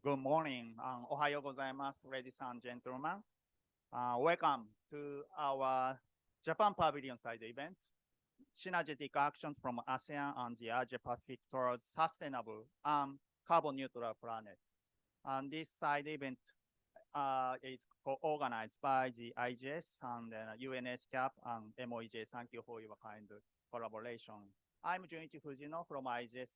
Good morning. Ohayo gozaimasu, ladies and gentlemen. Welcome to our Japan Pavilion side event, Synergetic Actions from ASEAN and the Asia Pacific towards Sustainable and Carbon Neutral Planet. And this side event is co-organized by the IGES and UNSCAP and MOEJ. Thank you for your kind collaboration. I'm Junichi Fujino from IGES,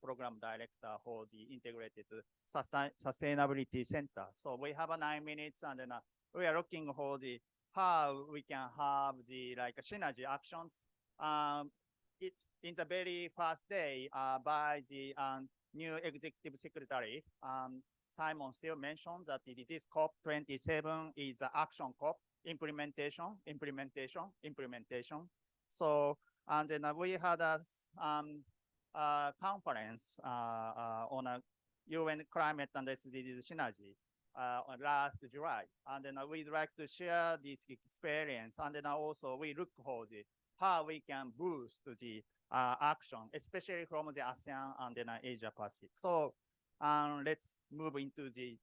Program Director for the Integrated Sustainability Center. So we have 9 minutes, and then we are looking for the how we can have the synergy actions. In the very first day by the new executive secretary, Simon still mentioned that this COP27 is the action COP, implementation. So, and then we had a conference on a UN climate and SDGs synergy last July. And then we'd like to share this experience. And then also we look for the how we can boost the action, especially from the ASEAN and then Asia Pacific. So let's move into the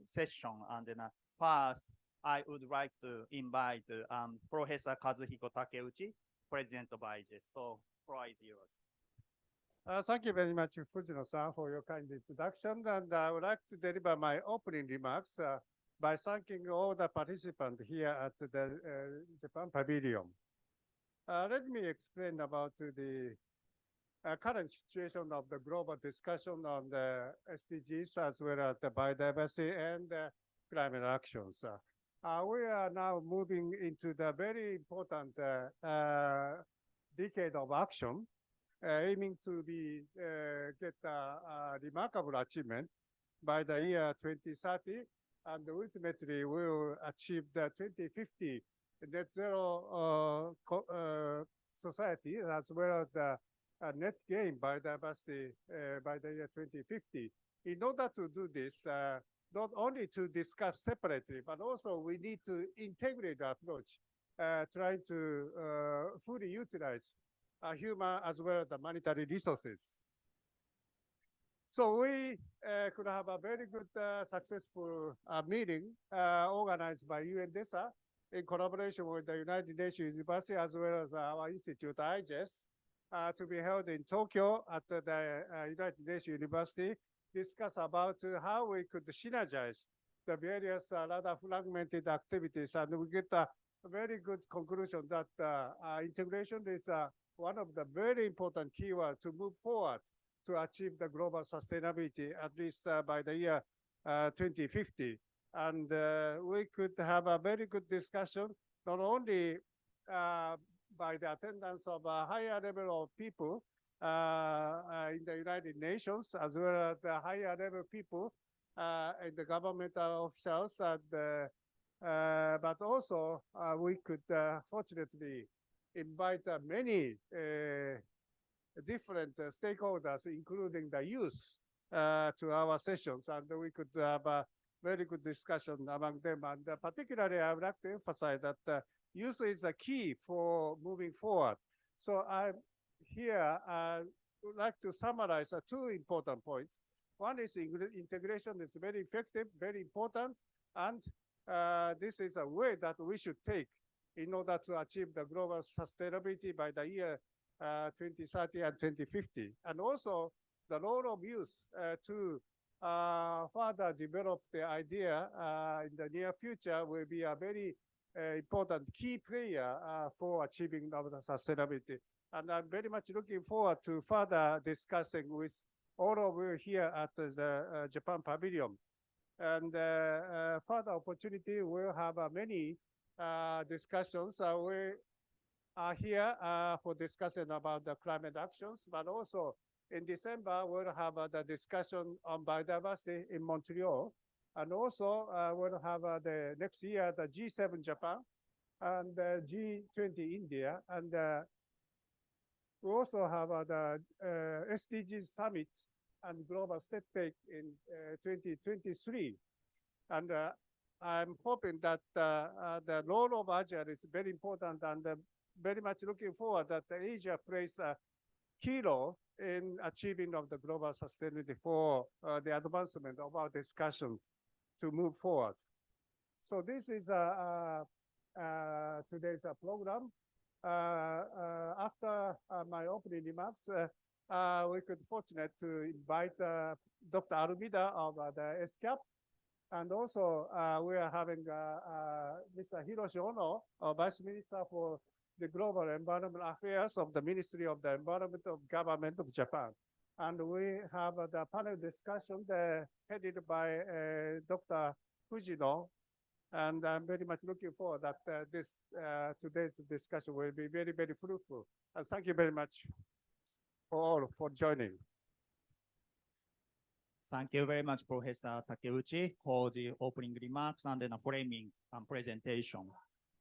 session. And then first, I would like to invite Professor Kazuhiko Takeuchi, President of IGES. So, floor is yours. Thank you very much, Fujino-san, for your kind introduction. And I would like to deliver my opening remarks by thanking all the participants here at the Japan Pavilion. Let me explain about the current situation of the global discussion on the SDGs as well as the biodiversity and climate actions. We are now moving into the very important decade of action, aiming to get a remarkable achievement by the year 2030, and ultimately we will achieve the 2050 net zero society as well as the net gain biodiversity by the year 2050. In order to do this, not only to discuss separately, but also we need to integrate the approach, trying to fully utilize human as well as the monetary resources. So we could have a very good, successful meeting organized by UNDESA in collaboration with the United Nations University as well as our institute, IGES, to be held in Tokyo at the United Nations University, discuss about how we could synergize the various rather fragmented activities, and we get a very good conclusion that integration is one of the very important keywords to move forward to achieve the global sustainability, at least by the year 2050. And we could have a very good discussion, not only by the attendance of a higher level of people in the United Nations, as well as the higher level people in the governmental officials, and, but also we could fortunately invite many different stakeholders, including the youth, to our sessions, and we could have a very good discussion among them. And particularly, I would like to emphasize that youth is the key for moving forward. So I here would like to summarize 2 important points. One is integration is very effective, very important, and this is a way that we should take in order to achieve the global sustainability by the year 2030 and 2050. And also the role of youth to further develop the idea in the near future will be a very important key player for achieving the sustainability. And I'm very much looking forward to further discussing with all of you here at the Japan Pavilion. And further opportunity, we'll have many discussions. We are here for discussion about the climate actions, but also in December, we'll have the discussion on biodiversity in Montreal. And also we'll have the next year, the G7 Japan and the G20 India. And we also have the SDGs Summit and Global Step Take in 2023. And I'm hoping that the role of Asia is very important, and very much looking forward that Asia plays a key role in achieving of the global sustainability for the advancement of our discussion to move forward. So this is today's program. After my opening remarks, we could fortunate to invite Dr. Arumida of the SCAP, and also we are having Mr. Hiroshi Ono, Vice Minister for the Global Environment Affairs of the Ministry of the Environment of Government of Japan. And we have the panel discussion headed by Dr. Fujino. And I'm very much looking forward that today's discussion will be very, very fruitful. And thank you very much for all for joining. Thank you very much, Professor Takeuchi, for the opening remarks and then a framing presentation.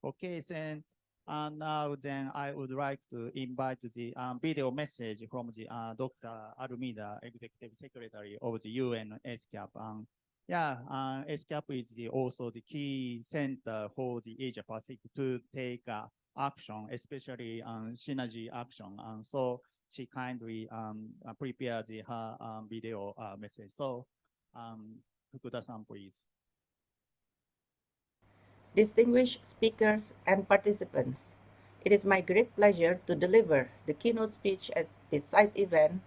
Okay, then now then I would like to invite the video message from the Dr. Arumida, Executive Secretary of the UN SCAP. SCAP is also the key center for the Asia Pacific to take action, especially synergy action. So she kindly prepared her video message. So, Fukuda-san, please. Distinguished speakers and participants, it is my great pleasure to deliver the keynote speech at the site event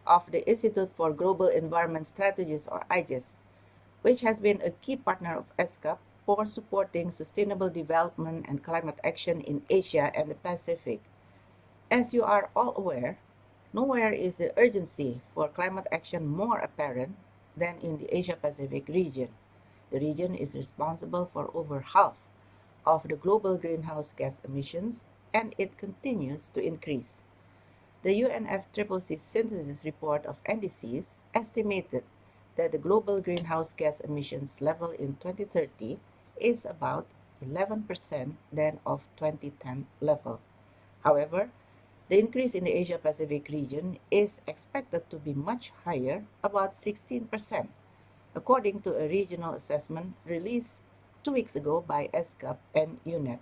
of the Institute for Global Environment Strategies, or IGES, which has been a key partner of SCAP for supporting sustainable development and climate action in Asia and the Pacific. As you are all aware, nowhere is the urgency for climate action more apparent than in the Asia-Pacific region. The region is responsible for over half of the global greenhouse gas emissions, and it continues to increase. The UNFCCC synthesis report of NDCs estimated that the global greenhouse gas emissions level in 2030 is about 11% than of 2010 level. However, the increase in the Asia-Pacific region is expected to be much higher, about 16%, according to a regional assessment released 2 weeks ago by SCAP and UNEP.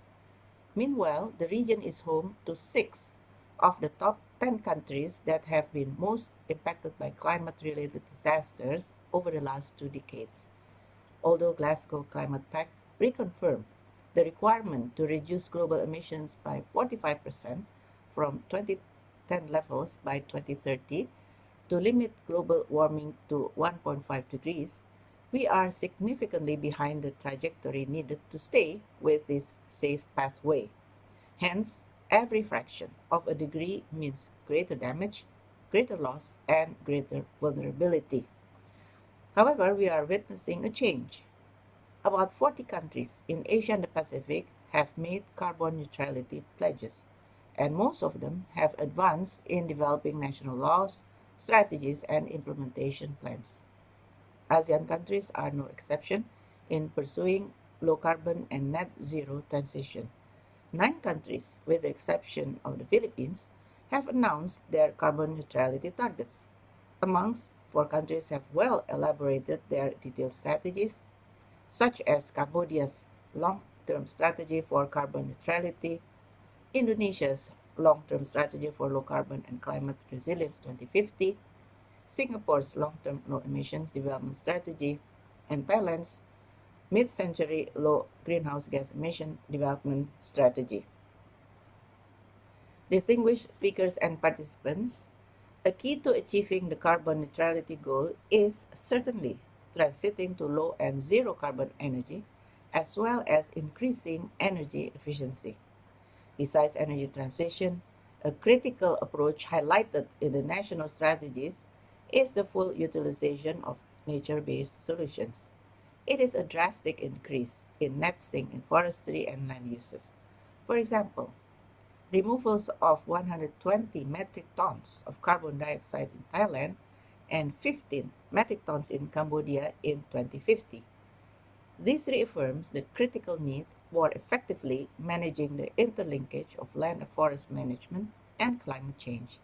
Meanwhile, the region is home to 6 of the top 10 countries that have been most impacted by climate-related disasters over the last 2 decades. Although Glasgow Climate Pact reconfirmed the requirement to reduce global emissions by 45% from 2010 levels by 2030 to limit global warming to 1.5 degrees, we are significantly behind the trajectory needed to stay with this safe pathway. Hence, every fraction of a degree means greater damage, greater loss, and greater vulnerability. However, we are witnessing a change. About 40 countries in Asia and the Pacific have made carbon neutrality pledges, and most of them have advanced in developing national laws, strategies, and implementation plans. ASEAN countries are no exception in pursuing low carbon and net zero transition. 9 countries, with the exception of the Philippines, have announced their carbon neutrality targets. Amongst 4 countries have well elaborated their detailed strategies, such as Cambodia's long-term strategy for carbon neutrality, Indonesia's long-term strategy for low carbon and climate resilience 2050, Singapore's long-term low emissions development strategy, and Thailand's mid-century low greenhouse gas emission development strategy. Distinguished speakers and participants, a key to achieving the carbon neutrality goal is certainly transiting to low and zero carbon energy, as well as increasing energy efficiency. Besides energy transition, a critical approach highlighted in the national strategies is the full utilization of nature-based solutions. It is a drastic increase in net sink in forestry and land uses. For example, removals of 120 metric tons of carbon dioxide in Thailand and 15 metric tons in Cambodia in 2050. This reaffirms the critical need for effectively managing the interlinkage of land and forest management and climate change.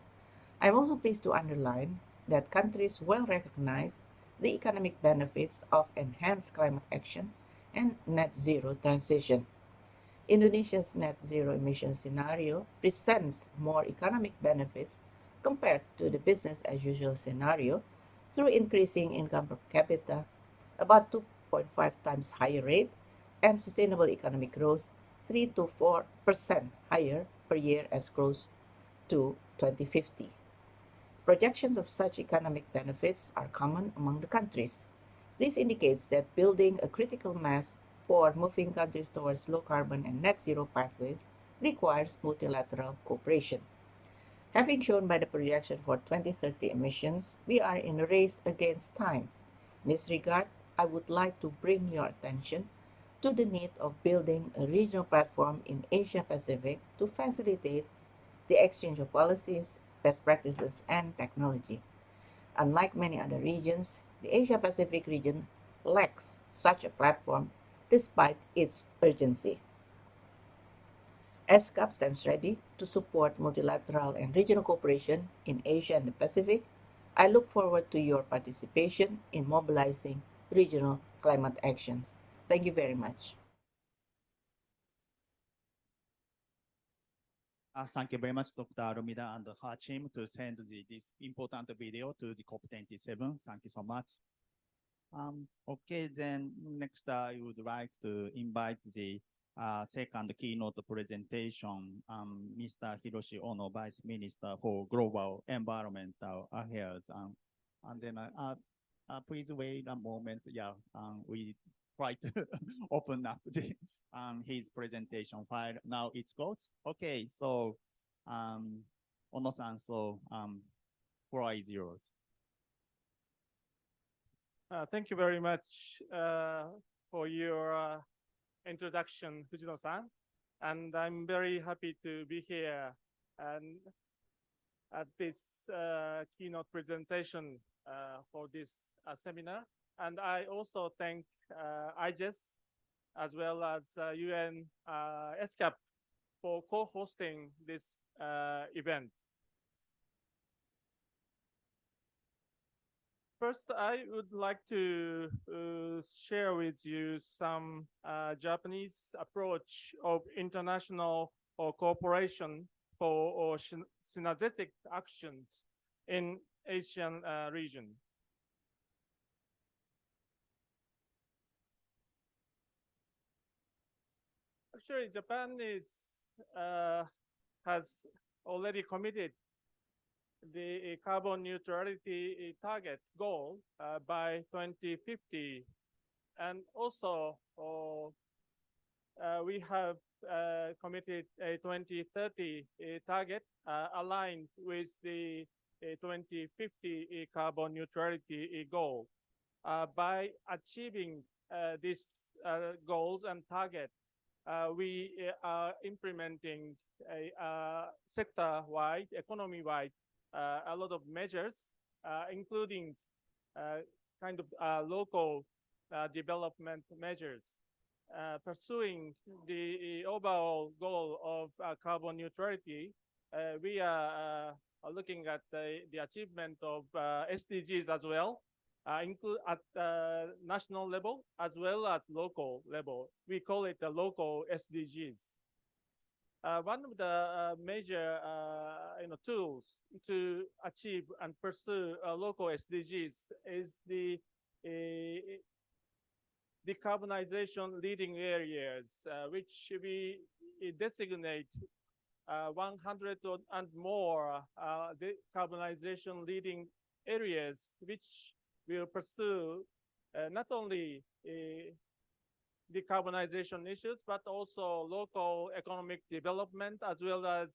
I'm also pleased to underline that countries well recognize the economic benefits of enhanced climate action and net zero transition. Indonesia's net zero emission scenario presents more economic benefits compared to the business as usual scenario through increasing income per capita about 2.5 times higher rate and sustainable economic growth 3 to 4% higher per year as grows to 2050. Projections of such economic benefits are common among the countries. This indicates that building a critical mass for moving countries towards low carbon and net zero pathways requires multilateral cooperation. Having shown by the projection for 2030 emissions, we are in a race against time. In this regard, I would like to bring your attention to the need of building a regional platform in Asia Pacific to facilitate the exchange of policies, best practices, and technology. Unlike many other regions, the Asia Pacific region lacks such a platform despite its urgency. ESCAP stands ready to support multilateral and regional cooperation in Asia and the Pacific. I look forward to your participation in mobilizing regional climate actions. Thank you very much. Thank you very much, Dr. Arumida and her team to send this important video to the COP27. Thank you so much. Okay, then next I would like to invite the second keynote presentation, Mr. Hiroshi Ono, Vice Minister for Global Environmental Affairs. And then please wait a moment. Yeah, we try to open up the, his presentation file. Now it goes. Okay, so Ono-san, so floor is yours. Thank you very much for your introduction, Fujino-san. And I'm very happy to be here and at this keynote presentation for this seminar. And I also thank IGES as well as UN ESCAP for co-hosting this event. First, I would like to share with you some Japanese approach of international cooperation for synergetic actions in ASEAN region. Actually, Japan has already committed the carbon neutrality target goal by 2050. And also, we have committed a 2030 target aligned with the 2050 carbon neutrality goal. By achieving these goals and target, we are implementing a sector-wide, economy-wide a lot of measures, including kind of local development measures. Pursuing the overall goal of carbon neutrality, we are looking at the achievement of SDGs as well, include at national level as well as local level. We call it the local SDGs. One of the major tools to achieve and pursue local SDGs is the decarbonization leading areas, which we designate 100 and more decarbonization leading areas, which will pursue not only decarbonization issues, but also local economic development as well as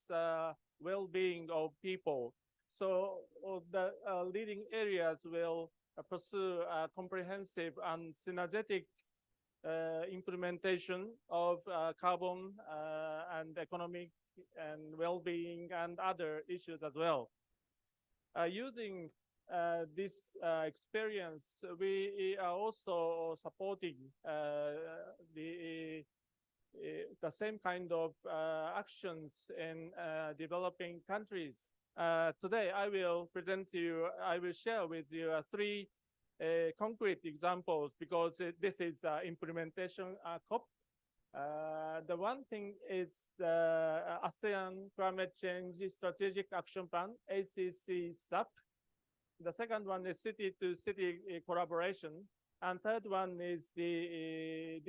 well-being of people. So the leading areas will pursue a comprehensive and synergetic implementation of carbon and economic and well-being and other issues as well. Using this experience, we are also supporting the same kind of actions in developing countries. Today, I will share with you three concrete examples because this is implementation COP. The one thing is the ASEAN Climate Change Strategic Action Plan, ACC SAP. The second one is city-to-city collaboration. And third one is the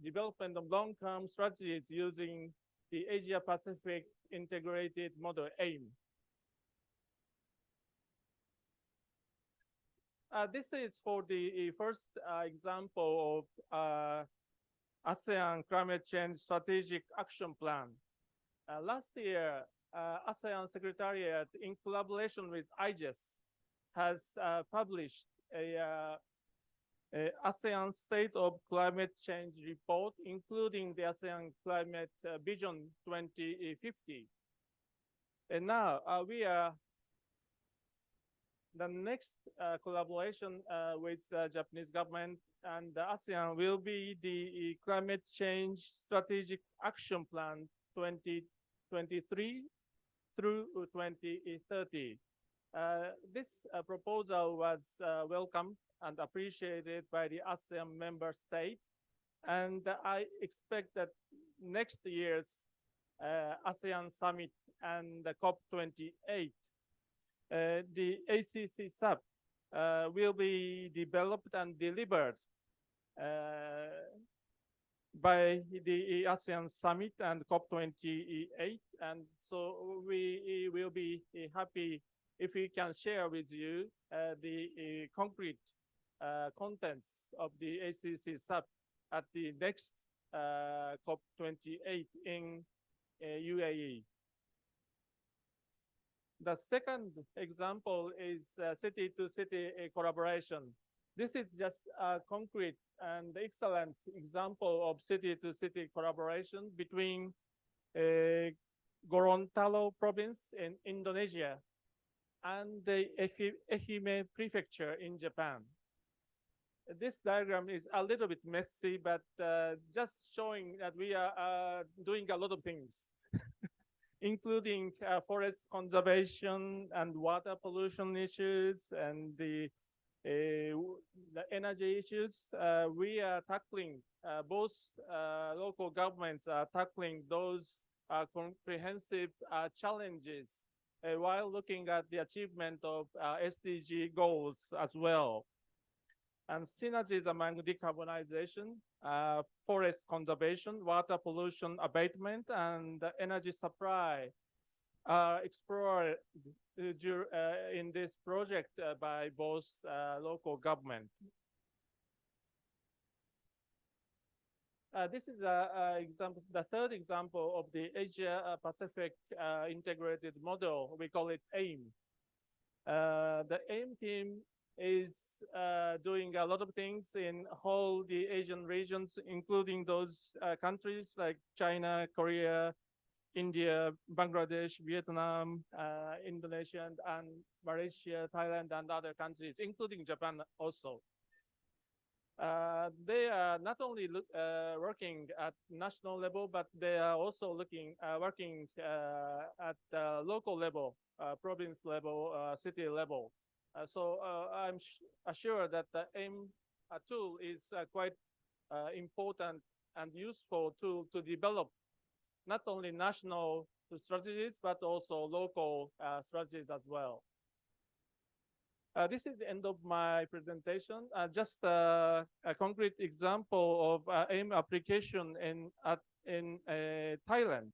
development of long-term strategies using the Asia-Pacific Integrated Model, AIM. This is for the first example of ASEAN Climate Change Strategic Action Plan. Last year, ASEAN Secretariat, in collaboration with IGES, has published a ASEAN State of Climate Change report, including the ASEAN Climate Vision 2050. And now the next collaboration with the Japanese government and the ASEAN will be the Climate Change Strategic Action Plan 2023 through 2030. This proposal was welcomed and appreciated by the ASEAN member state, and I expect that next year's ASEAN summit and the COP28, the ACC SAP will be developed and delivered by the ASEAN summit and COP28, and so we will be happy if we can share with you the concrete contents of the ACC SAP at the next COP28 in UAE. The second example is city-to-city collaboration. This is just a concrete and excellent example of city-to-city collaboration between Gorontalo province in Indonesia and the Ehime prefecture in Japan. This diagram is a little bit messy, but just showing that we are doing a lot of things, including forest conservation and water pollution issues and the energy issues. We are tackling, both local governments are tackling those comprehensive challenges while looking at the achievement of SDG goals as well. And synergies among decarbonization, forest conservation, water pollution abatement, and energy supply are explored in this project by both local government. This is the third example of the Asia Pacific integrated model. We call it AIM. The AIM team is doing a lot of things in whole the Asian regions, including those countries like China, Korea, India, Bangladesh, Vietnam, Indonesia, and Malaysia, Thailand, and other countries, including Japan also. They are not only working at national level, but they are also working at local level, province level, city level. So I'm sure that the AIM tool is quite important and useful tool to develop not only national strategies, but also local strategies as well. This is the end of my presentation. Just a concrete example of AIM application in Thailand.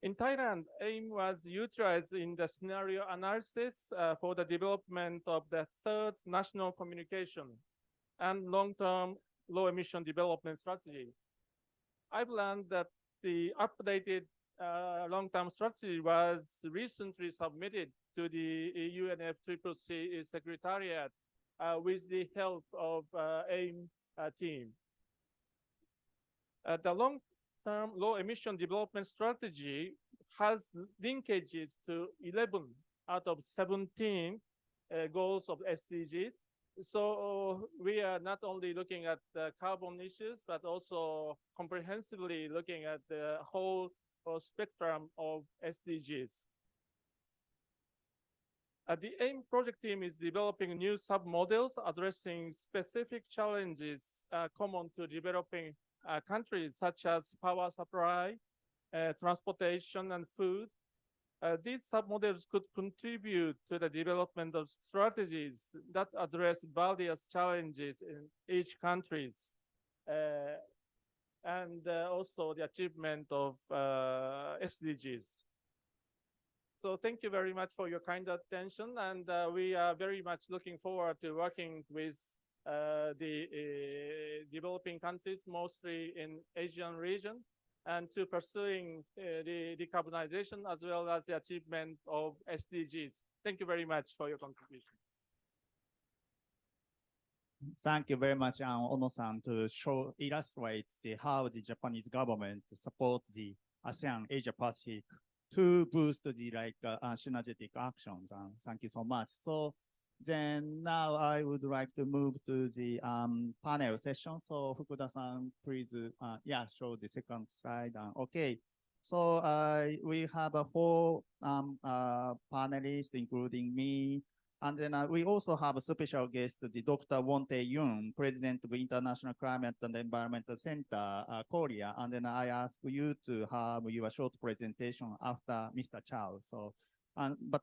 In Thailand, AIM was utilized in the scenario analysis for the development of the third national communication and long-term low-emission development strategy. I've learned that the updated long-term strategy was recently submitted to the UNFCCC Secretariat with the help of AIM team. The long-term low-emission development strategy has linkages to 11 out of 17 goals of SDGs. So we are not only looking at the carbon issues, but also comprehensively looking at the whole spectrum of SDGs. The AIM project team is developing new sub-models addressing specific challenges common to developing countries such as power supply, transportation, and food. These submodels could contribute to the development of strategies that address various challenges in each country, and also the achievement of SDGs. So thank you very much for your kind attention, and we are very much looking forward to working with the developing countries, mostly in Asian region, and to pursuing the decarbonization as well as the achievement of SDGs. Thank you very much for your contribution. Thank you very much, Ono-san, to illustrate how the Japanese government support the ASEAN Asia Pacific to boost the synergetic actions. Thank you so much. So then now I would like to move to the panel session. So Fukuda-san, please, show the second slide. Okay. So we have 4 panelists, including me. And then we also have a special guest, the Dr. Won-tae Yoon, President of International Climate and Environmental Center, Korea. And then I ask you to have your short presentation after Mr. Chow. So, but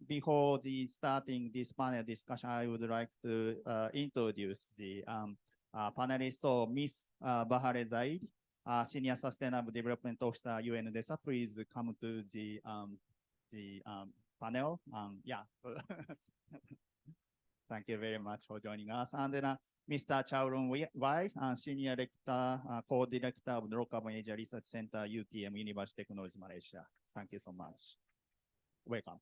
before starting this panel discussion, I would like to introduce the panelists. So, Ms. Bahare Zaid, Senior Sustainable Development Officer, UNDESA, please come to the panel. Thank you very much for joining us. And then Mr. Chaorong Wai, Senior Lecturer, Co-Director of the Low Carbon Asia Research Center, UTM, University Technology, Malaysia. Thank you so much. Welcome.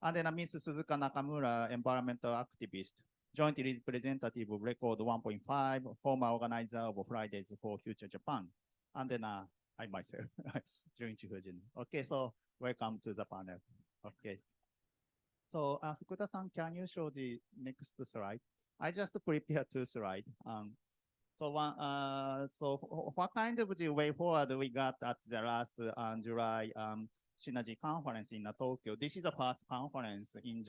And then Ms. Suzuka Nakamura, environmental activist, joint representative of Record 1.5, former organizer of Fridays for Future Japan. And then I myself, Junichi Fujin. Okay, so welcome to the panel. Okay. So Fukuda-san, can you show the next slide? I just prepared 2 slides. So what kind of the way forward we got at the last July Synergy conference in Tokyo? This is the first conference in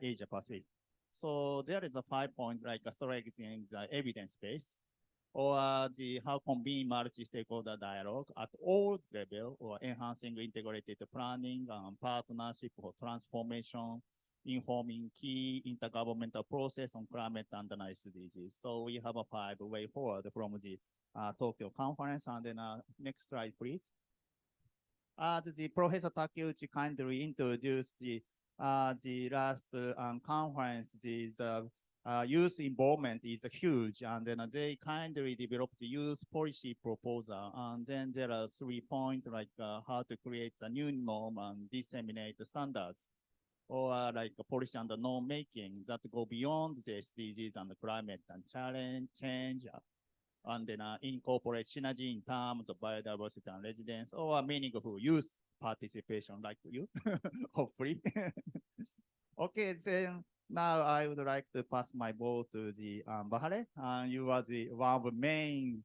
Asia Pacific. So there is a 5-point strengthening the evidence base, or how convene multi-stakeholder dialogue at all levels, or enhancing integrated planning, partnership for transformation, informing key intergovernmental process on climate and SDGs. So we have a 5 way forward from the Tokyo conference. And then next slide, please. The Professor Takeuchi kindly introduced the last conference. The youth involvement is huge, and then they kindly developed the youth policy proposal. And then there are 3 points, how to create a new norm and disseminate the standards, or policy and norm making that go beyond the SDGs and the climate and change, and then incorporate synergy in terms of biodiversity and residence, or meaningful youth participation like you, hopefully. Okay, then now I would like to pass my ball to the Bahare. You are the one of the main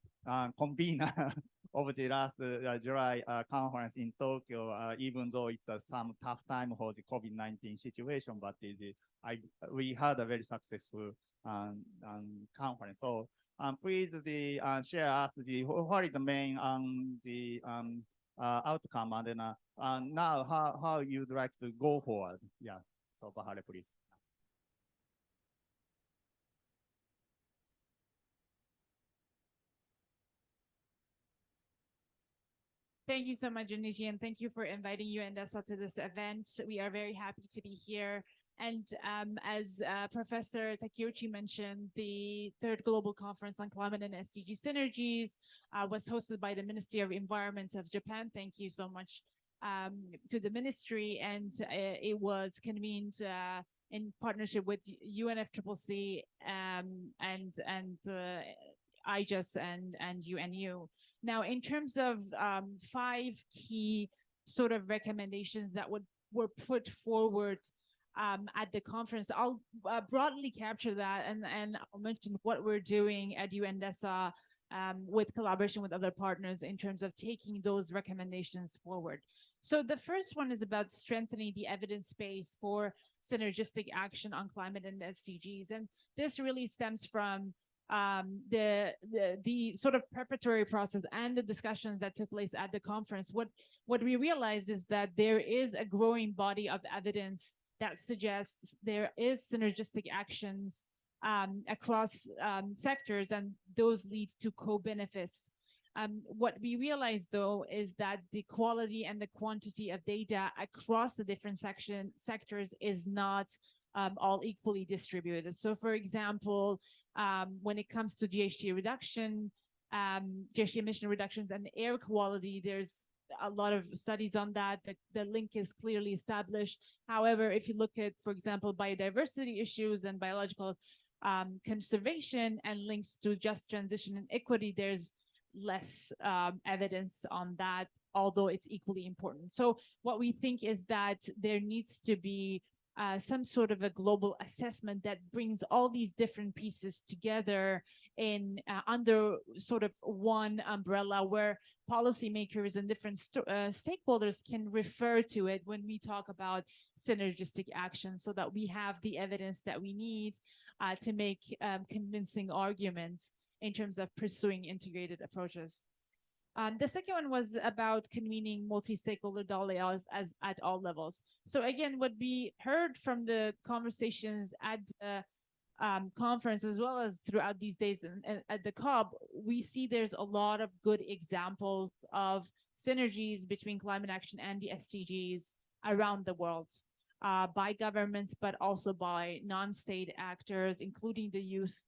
convener of the last July conference in Tokyo, even though it's some tough time for the COVID-19 situation, but we had a very successful conference. So please share us what is the main outcome, and then now how you'd like to go forward. Yeah, so Bahare, please. Thank you so much, Junichi, and thank you for inviting UNDESA to this event. We are very happy to be here. And as Professor Takeuchi mentioned, the 3rd Global Conference on Climate and SDG Synergies was hosted by the Ministry of Environment of Japan. Thank you so much to the ministry. And it was convened in partnership with UNFCCC and IGES and UNU. Now, in terms of 5 key sort of recommendations that were put forward at the conference, I'll broadly capture that, and I'll mention what we're doing at UNDESA with collaboration with other partners in terms of taking those recommendations forward. So the first one is about strengthening the evidence base for synergistic action on climate and SDGs. And this really stems from the sort of preparatory process and the discussions that took place at the conference, what we realized is that there is a growing body of evidence that suggests there is synergistic actions across sectors, and those lead to co-benefits. What we realized, though, is that the quality and the quantity of data across the different sectors is not all equally distributed. So, for example, when it comes to GHG reduction, GHG emission reductions and air quality, there's a lot of studies on that. The link is clearly established. However, if you look at, for example, biodiversity issues and biological conservation and links to just transition and equity, there's less evidence on that, although it's equally important. So what we think is that there needs to be some sort of a global assessment that brings all these different pieces together in under sort of one umbrella, where policymakers and different stakeholders can refer to it when we talk about synergistic action, so that we have the evidence that we need to make convincing arguments in terms of pursuing integrated approaches. The second one was about convening multi-stakeholder dialogues at all levels. So again, what we heard from the conversations at the conference, as well as throughout these days and at the COP, we see there's a lot of good examples of synergies between climate action and the SDGs around the world, by governments, but also by non-state actors, including the youth.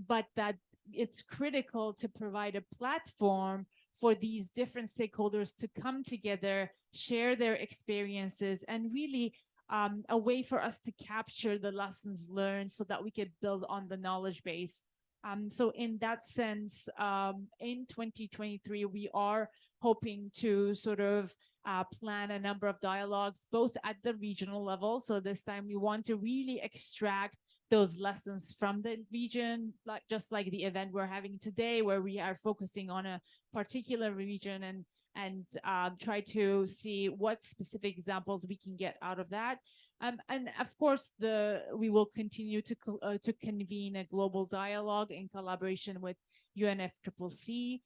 But that it's critical to provide a platform for these different stakeholders to come together, share their experiences, and really a way for us to capture the lessons learned so that we could build on the knowledge base. So in that sense, in 2023, we are hoping to sort of plan a number of dialogues, both at the regional level. So this time we want to really extract those lessons from the region, just like the event we're having today, where we are focusing on a particular region and try to see what specific examples we can get out of that. And of course, we will continue to convene a global dialogue in collaboration with UNFCCC.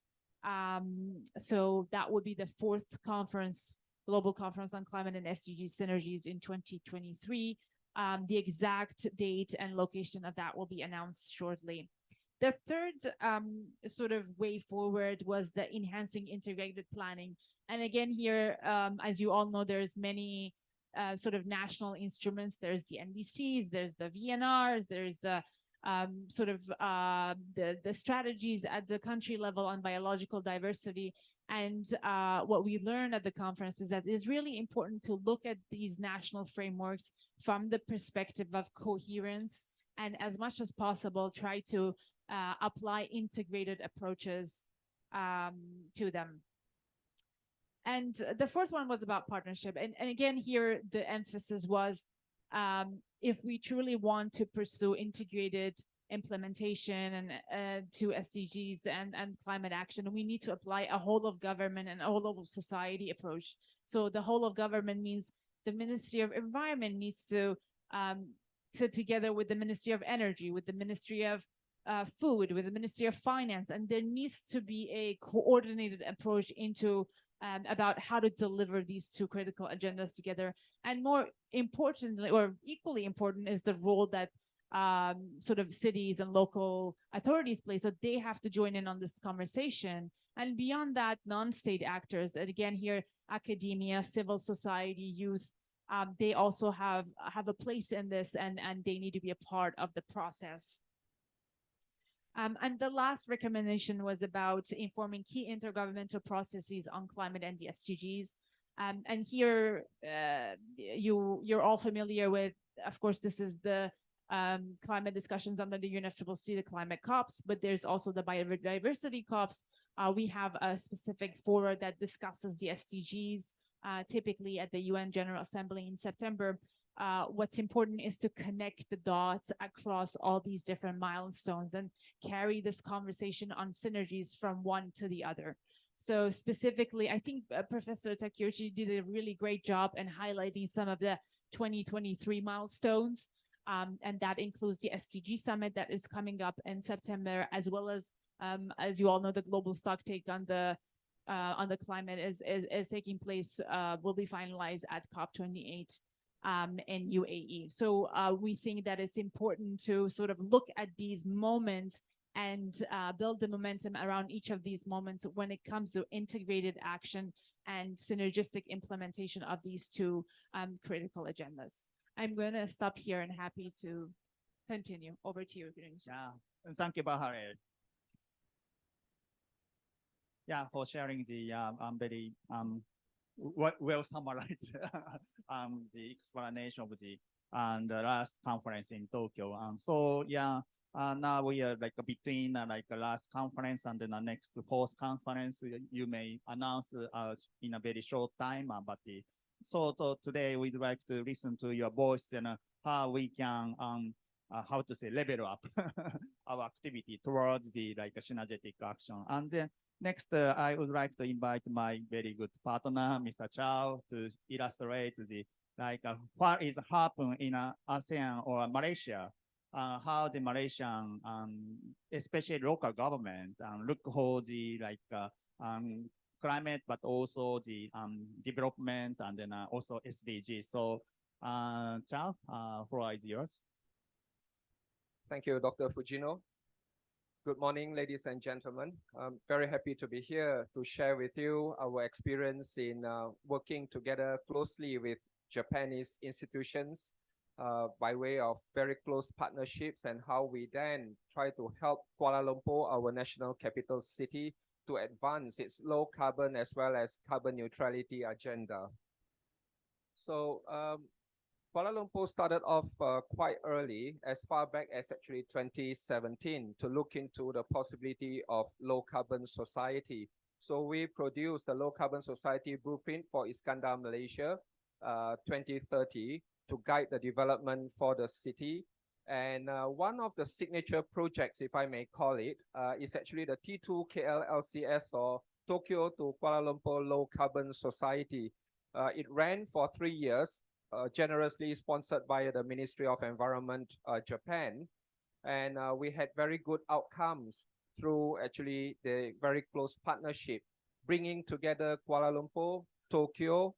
So that would be the fourth conference, global conference on climate and SDG synergies in 2023. The exact date and location of that will be announced shortly. The third sort of way forward was the enhancing integrated planning. And again, here, as you all know, there's many sort of national instruments. There's the NDCs, there's the VNRs, there's the sort of the strategies at the country level on biological diversity. And what we learned at the conference is that it's really important to look at these national frameworks from the perspective of coherence, and as much as possible, try to apply integrated approaches to them. And the fourth one was about partnership. And again, here, the emphasis was if we truly want to pursue integrated implementation and to SDGs and climate action, we need to apply a whole of government and a whole of society approach. So the whole of government means the Ministry of Environment needs to sit together with the Ministry of Energy, with the Ministry of Food, with the Ministry of Finance, and there needs to be a coordinated approach into about how to deliver these two critical agendas together. And more importantly, or equally important, is the role that sort of cities and local authorities play. So they have to join in on this conversation. And beyond that, non-state actors, and again here, academia, civil society, youth, they also have a place in this, and they need to be a part of the process. And the last recommendation was about informing key intergovernmental processes on climate and the SDGs. And here, you're all familiar with, of course, this is the climate discussions under the UNFCCC, the climate COPs, but there's also the biodiversity COPs. We have a specific forum that discusses the SDGs, typically at the UN General Assembly in September. What's important is to connect the dots across all these different milestones and carry this conversation on synergies from one to the other. So specifically, I think Professor Takeuchi did a really great job in highlighting some of the 2023 milestones. And that includes the SDG summit that is coming up in September, as well as you all know, the global stocktake on the climate is taking place, will be finalized at COP28 in UAE. So we think that it's important to sort of look at these moments and build the momentum around each of these moments when it comes to integrated action and synergistic implementation of these two critical agendas. I'm going to stop here and happy to continue. Over to you, Grinch. Yeah, thank you, Bahare. Yeah, for sharing the very well summarized the explanation of the last conference in Tokyo. So yeah, now we are like between like the last conference and then the next fourth conference. You may announce in a very short time, but so today we'd like to listen to your voice and how we can how to say level up our activity towards the like synergetic action. And then next, I would like to invite my very good partner, Mr. Chow, to illustrate the like what is happening in ASEAN or Malaysia, how the Malaysian, especially local government, look for the like climate, but also the development and then also SDGs. So, Chow, floor is yours. Thank you, Dr. Fujino. Good morning, ladies and gentlemen. I'm very happy to be here to share with you our experience in working together closely with Japanese institutions by way of very close partnerships, and how we then try to help Kuala Lumpur, our national capital city, to advance its low carbon as well as carbon neutrality agenda. So Kuala Lumpur started off quite early, as far back as actually 2017, to look into the possibility of low carbon society. So we produced the low carbon society blueprint for Iskandar, Malaysia, 2030, to guide the development for the city. And one of the signature projects, if I may call it, is actually the T2 KLLCS, or Tokyo to Kuala Lumpur Low Carbon Society. It ran for 3 years. Generously sponsored by the Ministry of Environment, Japan. And we had very good outcomes through actually the very close partnership, bringing together Kuala Lumpur, Tokyo,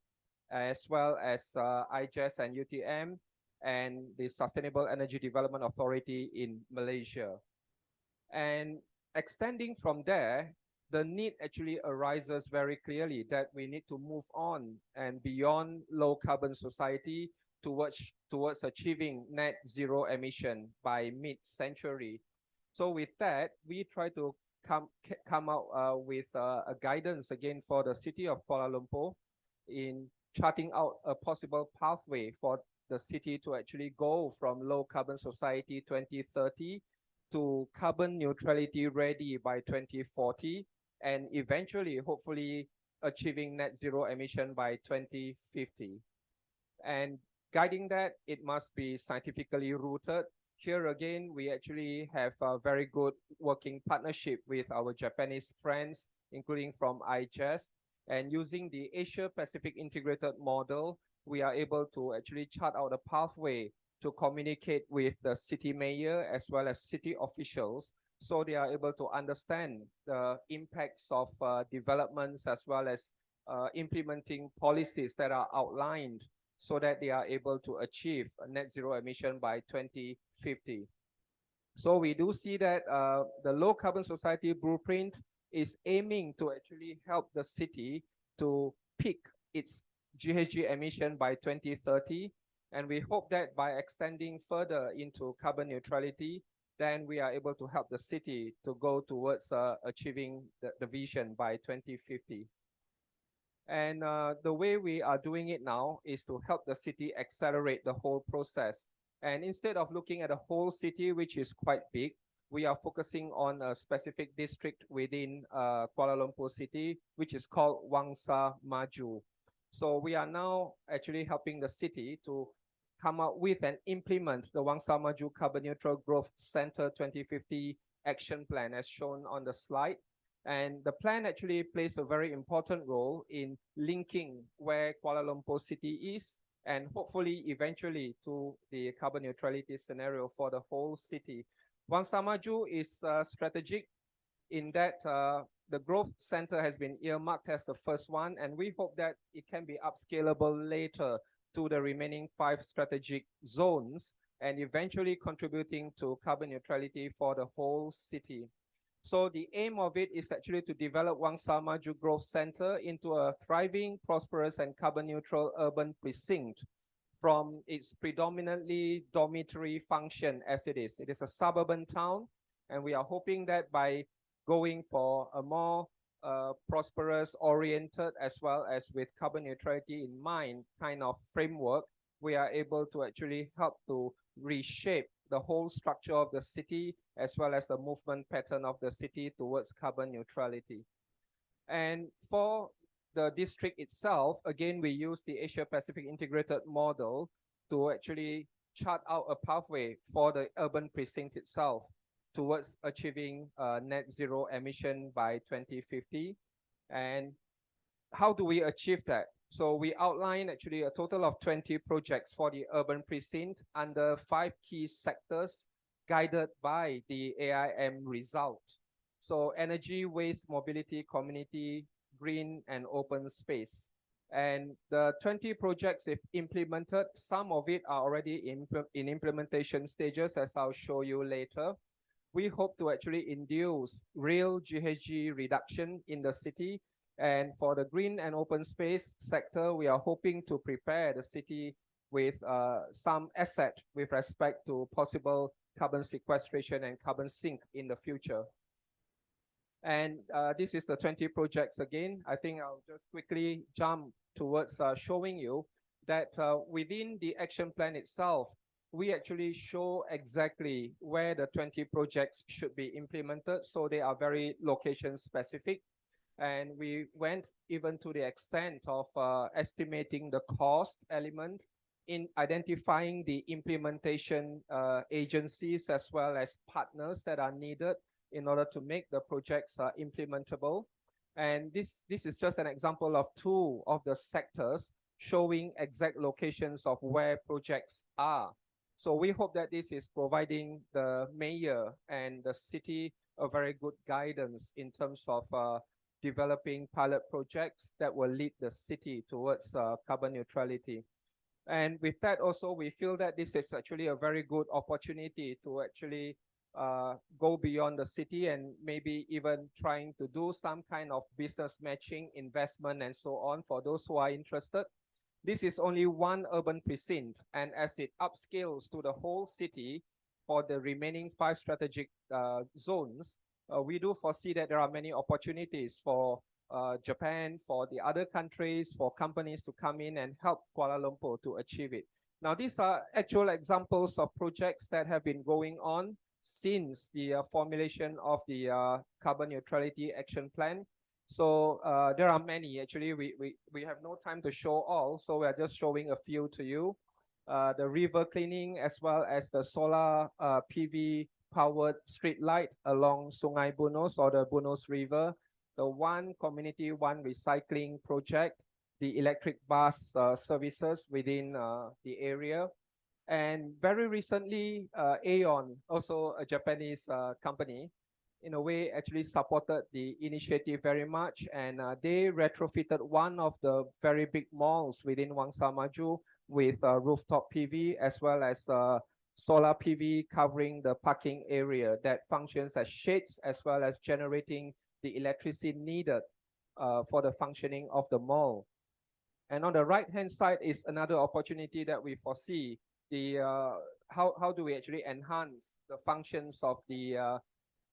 as well as IGES and UTM, and the Sustainable Energy Development Authority in Malaysia. And extending from there, the need actually arises very clearly that we need to move on and beyond low carbon society towards achieving net zero emission by mid-century. So with that, we try to come out with a guidance again for the city of Kuala Lumpur in charting out a possible pathway for the city to actually go from low carbon society 2030 to carbon neutrality ready by 2040. And eventually, hopefully, achieving net zero emission by 2050. And guiding that, it must be scientifically rooted. Here again, we actually have a very good working partnership with our Japanese friends, including from IGES. And using the Asia-Pacific integrated model, we are able to actually chart out a pathway to communicate with the city mayor as well as city officials, so they are able to understand the impacts of developments as well as implementing policies that are outlined, so that they are able to achieve a net zero emission by 2050. So we do see that the low carbon society blueprint is aiming to actually help the city to peak its GHG emission by 2030. And we hope that by extending further into carbon neutrality, then we are able to help the city to go towards achieving the vision by 2050. And the way we are doing it now is to help the city accelerate the whole process. And instead of looking at the whole city, which is quite big, we are focusing on a specific district within Kuala Lumpur City, which is called Wangsa Maju. So we are now actually helping the city to come up with and implement the Wangsa Maju Carbon Neutral Growth Center 2050 action plan, as shown on the slide. And the plan actually plays a very important role in linking where Kuala Lumpur City is and hopefully eventually to the carbon neutrality scenario for the whole city. Wang Samaju is strategic in that the growth center has been earmarked as the first one, and we hope that it can be upscalable later to the remaining 5 strategic zones and eventually contributing to carbon neutrality for the whole city. So the aim of it is actually to develop Wang Samaju Growth Center into a thriving, prosperous, and carbon neutral urban precinct from its predominantly dormitory function as it is. It is a suburban town, and we are hoping that by going for a more prosperous, oriented, as well as with carbon neutrality in mind kind of framework, we are able to actually help to reshape the whole structure of the city as well as the movement pattern of the city towards carbon neutrality. And for the district itself, again, we use the Asia Pacific integrated model to actually chart out a pathway for the urban precinct itself towards achieving net zero emission by 2050. And how do we achieve that? So we outline actually a total of 20 projects for the urban precinct under 5 key sectors guided by the AIM result. So energy, waste, mobility, community, green, and open space. And the 20 projects, if implemented, some of it are already in implementation stages, as I'll show you later. We hope to actually induce real GHG reduction in the city. And for the green and open space sector, we are hoping to prepare the city with some asset with respect to possible carbon sequestration and carbon sink in the future. And this is the 20 projects again. I think I'll just quickly jump towards showing you that within the action plan itself, we actually show exactly where the 20 projects should be implemented. So they are very location specific. And we went even to the extent of estimating the cost element in identifying the implementation agencies as well as partners that are needed in order to make the projects implementable. And this is just an example of 2 of the sectors showing exact locations of where projects are. So we hope that this is providing the mayor and the city a very good guidance in terms of developing pilot projects that will lead the city towards carbon neutrality. And with that also, we feel that this is actually a very good opportunity to actually go beyond the city and maybe even trying to do some kind of business matching, investment, and so on for those who are interested. This is only one urban precinct, and as it upscales to the whole city for the remaining 5 strategic zones, we do foresee that there are many opportunities for Japan, for the other countries, for companies to come in and help Kuala Lumpur to achieve it. Now, these are actual examples of projects that have been going on since the formulation of the carbon neutrality action plan. So there are many. Actually, we have no time to show all, so we are just showing a few to you. The river cleaning as well as the solar PV powered street light along Sungai Bunos or the Bunos River, the One Community, One Recycling project, the electric bus services within the area. And very recently, Aeon, also a Japanese company, in a way actually supported the initiative very much, and they retrofitted one of the very big malls within Wang Samaju with rooftop PV as well as solar PV covering the parking area that functions as shades as well as generating the electricity needed for the functioning of the mall. And on the right-hand side is another opportunity that we foresee. The how do we actually enhance the functions of the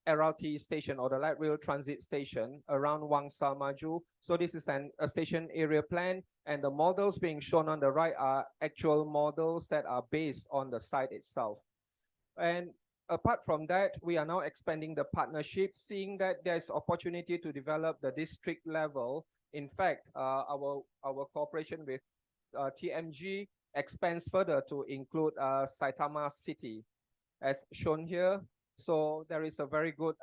LRT station or the light rail transit station around Wang Samaju. So this is a station area plan, and the models being shown on the right are actual models that are based on the site itself. And apart from that, we are now expanding the partnership, seeing that there's opportunity to develop the district level. In fact, our cooperation with TMG expands further to include Saitama City, as shown here. So there is a very good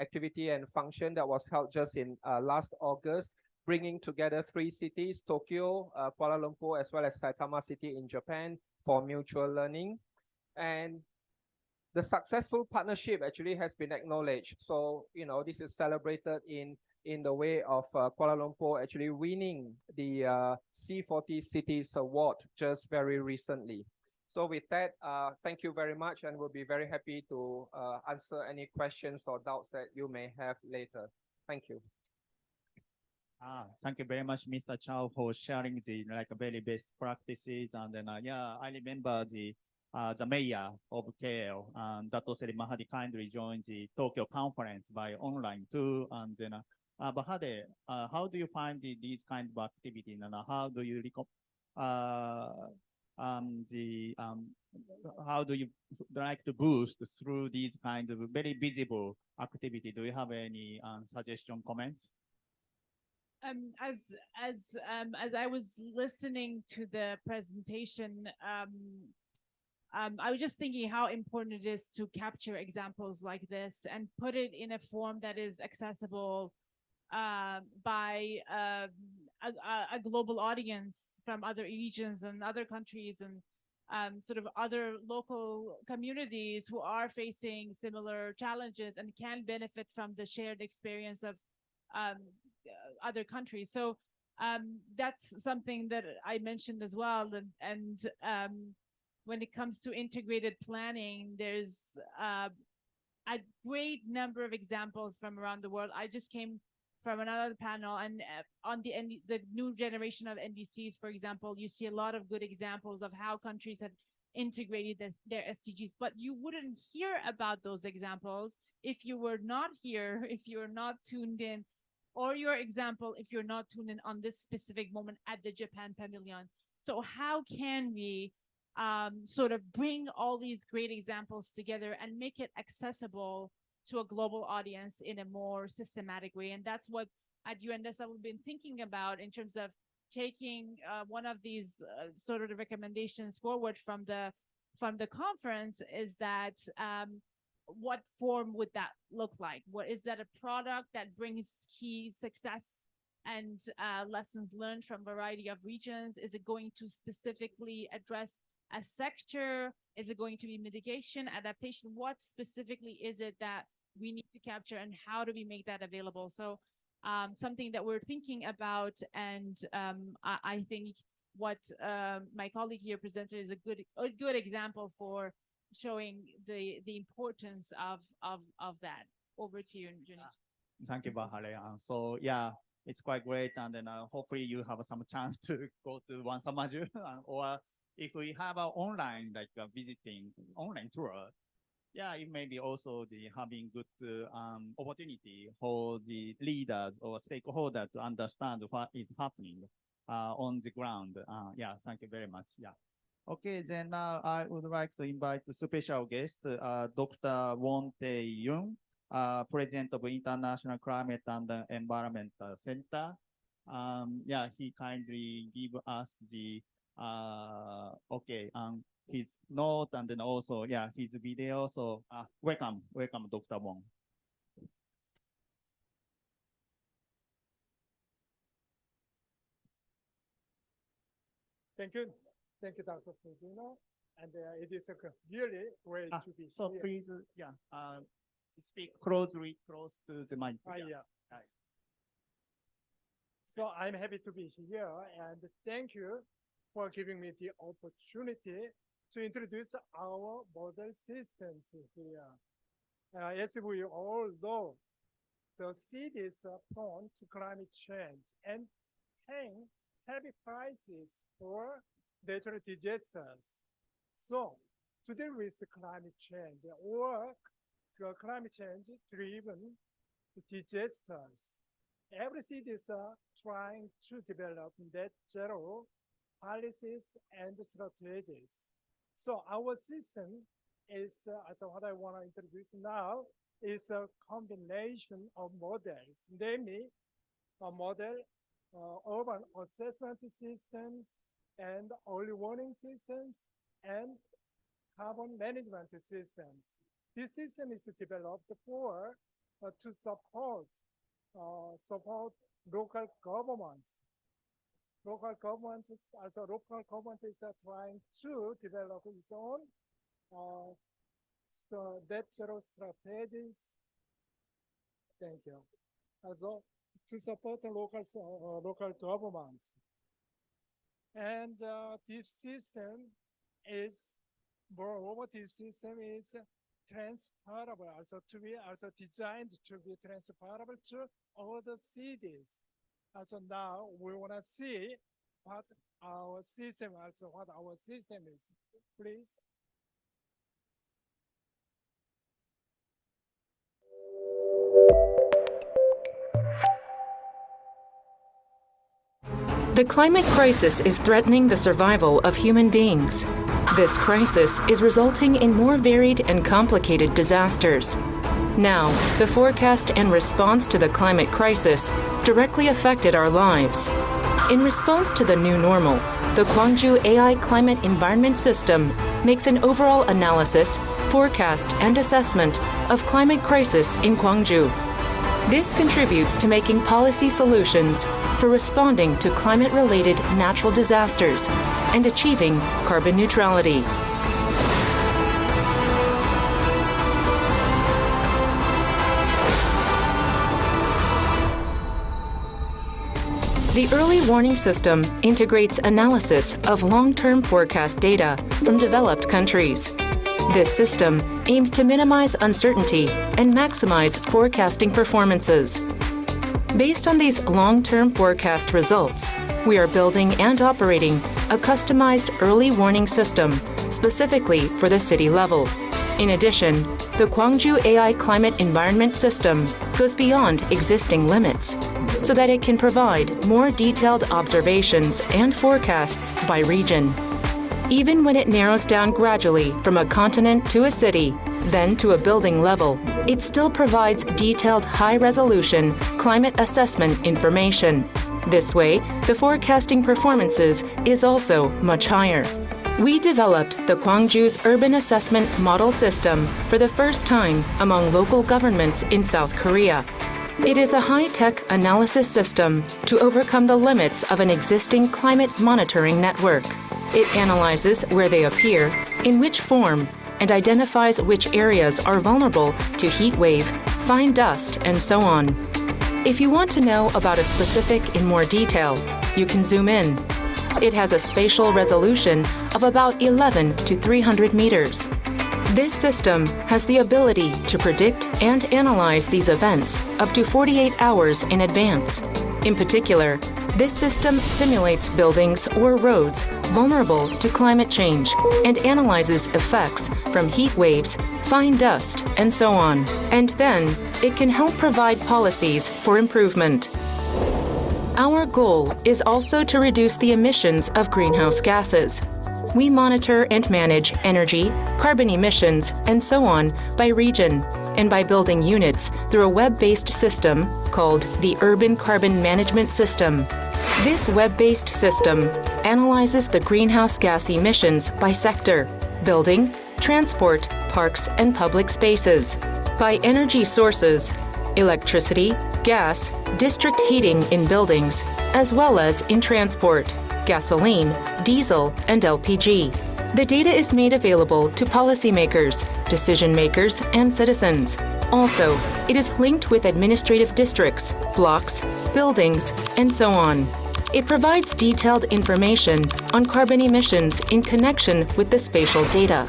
activity and function that was held just in last August bringing together three cities, Tokyo, Kuala Lumpur, as well as Saitama City in Japan for mutual learning. And the successful partnership actually has been acknowledged. So, this is celebrated in the way of Kuala Lumpur actually winning the C40 Cities Award just very recently. So with that, thank you very much, and we'll be very happy to answer any questions or doubts that you may have later. Thank you. Thank you very much, Mr. Chow, for sharing the very best practices. And then, I remember the mayor of KL, Dato Seri Mahadi, kindly joined the Tokyo conference by online too. And then, Bahade, how do you find these kind of activity, and how do you how do you like to boost through these kind of very visible activity? Do you have any suggestion, comments? As I was listening to the presentation, I was just thinking how important it is to capture examples like this and put it in a form that is accessible by a global audience from other regions and other countries and sort of other local communities who are facing similar challenges and can benefit from the shared experience of other countries. So that's something that I mentioned as well. And when it comes to integrated planning, there's a great number of examples from around the world. I just came from another panel, and on the new generation of NDCs, for example, you see a lot of good examples of how countries have integrated their SDGs, but you wouldn't hear about those examples if you were not here, if you're not tuned in, or your example, if you're not tuned in on this specific moment at the Japan Pavilion. So how can we sort of bring all these great examples together and make it accessible to a global audience in a more systematic way? And that's what at UNDESA we've been thinking about in terms of taking one of these sort of recommendations forward from the conference, is that what form would that look like? What is that, a product that brings key success and lessons learned from a variety of regions? Is it going to specifically address a sector? Is it going to be mitigation, adaptation? What specifically is it that we need to capture, and how do we make that available? So something that we're thinking about, and I think what my colleague here presented is a good example for showing the importance of that. Over to you, Junichi. Thank you, Bahare. So yeah, it's quite great, and then hopefully you have some chance to go to one Samaju, or if we have an online visiting online tour, yeah, it may be also the having good opportunity for the leaders or stakeholders to understand what is happening on the ground. Yeah, thank you very much. Yeah. Okay, then now I would like to invite the special guest, Dr. Won Tae-yoon, President of International Climate and Environment Center. Yeah, he kindly give us the his note, and then also, yeah, his video. So welcome, Dr. Won. Thank you. Thank you, Dr. Fujino. And it is really great to be so here. Please, speak close to the mic. Yeah. So I'm happy to be here, and thank you for giving me the opportunity to introduce our model systems here. As we all know, the cities are prone to climate change and paying heavy prices for natural disasters. So to deal with climate change or climate change driven disasters, every city is trying to develop net zero policies and strategies. So our system is, so what I want to introduce now is a combination of models, namely a model, urban assessment systems, and early warning systems, and carbon management systems. This system is developed for to support local governments. Local governments are trying to develop its own net zero strategies. Thank you. Also to support the local governments. And this system is transferable, also to be also designed to be transferable to other cities. Also now we want to see what our system is. Please. The climate crisis is threatening the survival of human beings. This crisis is resulting in more varied and complicated disasters. Now, the forecast and response to the climate crisis directly affected our lives. In response to the new normal, the Gwangju AI Climate Environment System makes an overall analysis, forecast, and assessment of climate crisis in Gwangju. This contributes to making policy solutions for responding to climate-related natural disasters and achieving carbon neutrality. The early warning system integrates analysis of long-term forecast data from developed countries. This system aims to minimize uncertainty and maximize forecasting performances. Based on these long-term forecast results, we are building and operating a customized early warning system specifically for the city level. In addition, the Gwangju AI Climate Environment System goes beyond existing limits so that it can provide more detailed observations and forecasts by region. Even when it narrows down gradually from a continent to a city, then to a building level, it still provides detailed high-resolution climate assessment information. This way, the forecasting performances is also much higher. We developed the Gwangju's Urban Assessment Model System for the first time among local governments in South Korea. It is a high-tech analysis system to overcome the limits of an existing climate monitoring network. It analyzes where they appear, in which form, and identifies which areas are vulnerable to heat wave, fine dust, and so on. If you want to know about a specific in more detail, you can zoom in. It has a spatial resolution of about 11 to 300 meters. This system has the ability to predict and analyze these events up to 48 hours in advance. In particular, this system simulates buildings or roads vulnerable to climate change and analyzes effects from heat waves, fine dust, and so on. And then, it can help provide policies for improvement. Our goal is also to reduce the emissions of greenhouse gases. We monitor and manage energy, carbon emissions, and so on by region, and by building units through a web-based system called the Urban Carbon Management System. This web-based system analyzes the greenhouse gas emissions by sector, building, transport, parks, and public spaces, by energy sources, electricity, gas, district heating in buildings, as well as in transport, gasoline, diesel, and LPG. The data is made available to policymakers, decision makers, and citizens. Also, it is linked with administrative districts, blocks, buildings, and so on. It provides detailed information on carbon emissions in connection with the spatial data.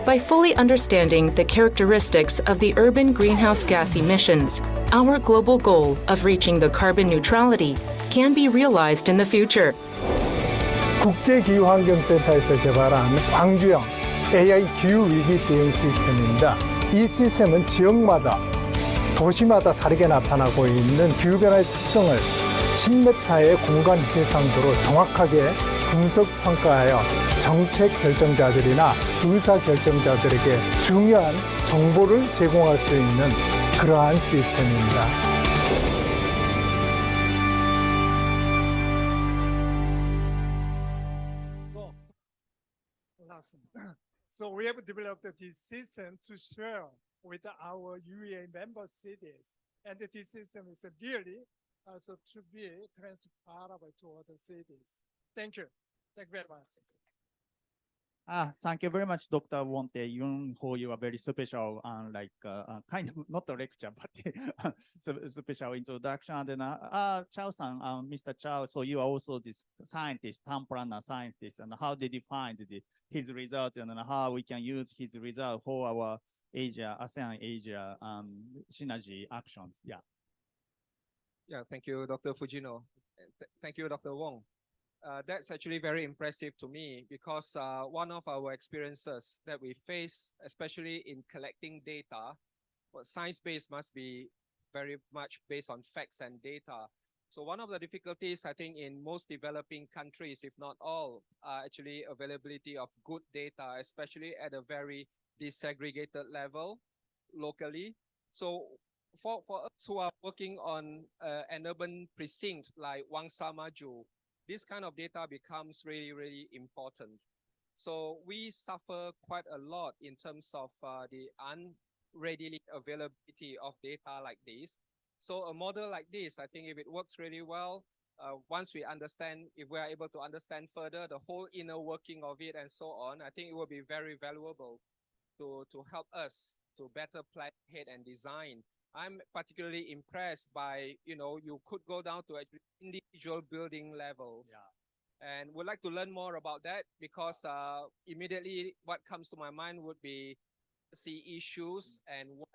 By fully understanding the characteristics of the urban greenhouse gas emissions, our global goal of reaching the carbon neutrality can be realized in the future. 국제기후환경센터에서 개발한 광주형 AI 기후위기 대응 시스템입니다. 이 시스템은 지역마다, 도시마다 다르게 나타나고 있는 기후변화의 특성을 10m의 공간 해상도로 정확하게 분석 평가하여 정책 결정자들이나 의사 결정자들에게 중요한 정보를 제공할 수 있는 그러한 시스템입니다. So we have developed this system to share with our UEA member cities, and this system is really also to be transferable to other cities. Thank you. Thank you very much. Thank you very much, Dr. Won Tae-yoon, for your very special, kind of not a lecture, but special introduction. And then, Chow-san, Mr. Chow, so you are also this scientist, town planner scientist, and how did you find his results, and how we can use his result for our ASEAN Asia synergy actions? Yeah. Yeah, thank you, Dr. Fujino. Thank you, Dr. Wong. That's actually very impressive to me because one of our experiences that we face, especially in collecting data, science-based must be very much based on facts and data. So one of the difficulties, I think, in most developing countries, if not all, are actually availability of good data, especially at a very disaggregated level locally. So for us who are working on an urban precinct like Wangsa Maju, this kind of data becomes really, really important. So we suffer quite a lot in terms of the unreadily availability of data like this. So a model like this, I think if it works really well, once we understand, if we are able to understand further the whole inner working of it and so on, I think it will be very valuable to help us to better plan ahead and design. I'm particularly impressed by, you could go down to individual building levels. Yeah. And would like to learn more about that because immediately what comes to my mind would be issues and what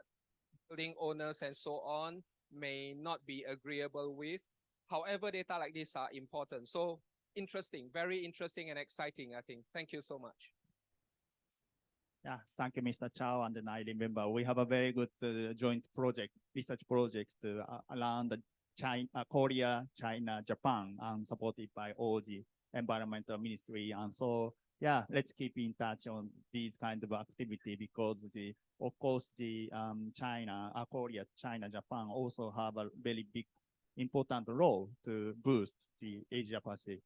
building owners and so on may not be agreeable with. However, data like this are important. So interesting, very interesting and exciting, I think. Thank you so much. Yeah, thank you, Mr. Chow. And then I remember we have a very good joint project, research project around the Korea, China, Japan, and supported by all the environmental ministry. And so, yeah, let's keep in touch on these kind of activity because of course, China, Korea, China, Japan also have a very big, important role to boost the Asia Pacific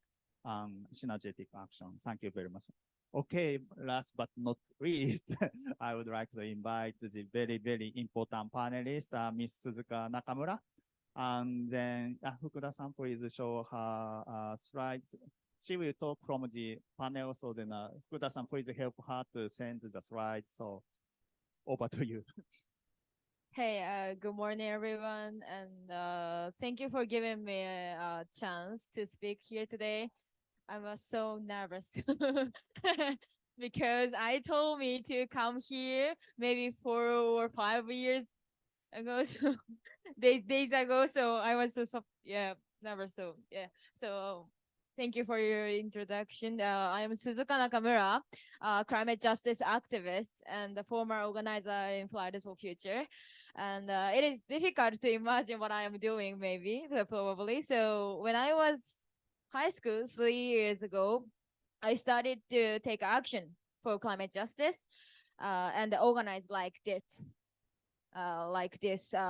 synergetic action. Thank you very much. Okay, last but not least, I would like to invite the very, very important panelist, Ms. Suzuka Nakamura. And then Fukuda-san, please show her slides. She will talk from the panel, so then Fukuda-san, please help her to send the slides. So over to you. Hey, good morning, everyone. And thank you for giving me a chance to speak here today. I was so nervous because I told me to come here maybe 4 or 5 years ago, so days ago. So I was so nervous. So yeah. So thank you for your introduction. I am Suzuka Nakamura, climate justice activist and the former organizer in Fridays for Future. And it is difficult to imagine what I am doing, maybe, probably. So when I was high school 3 years ago, I started to take action for climate justice and organize like this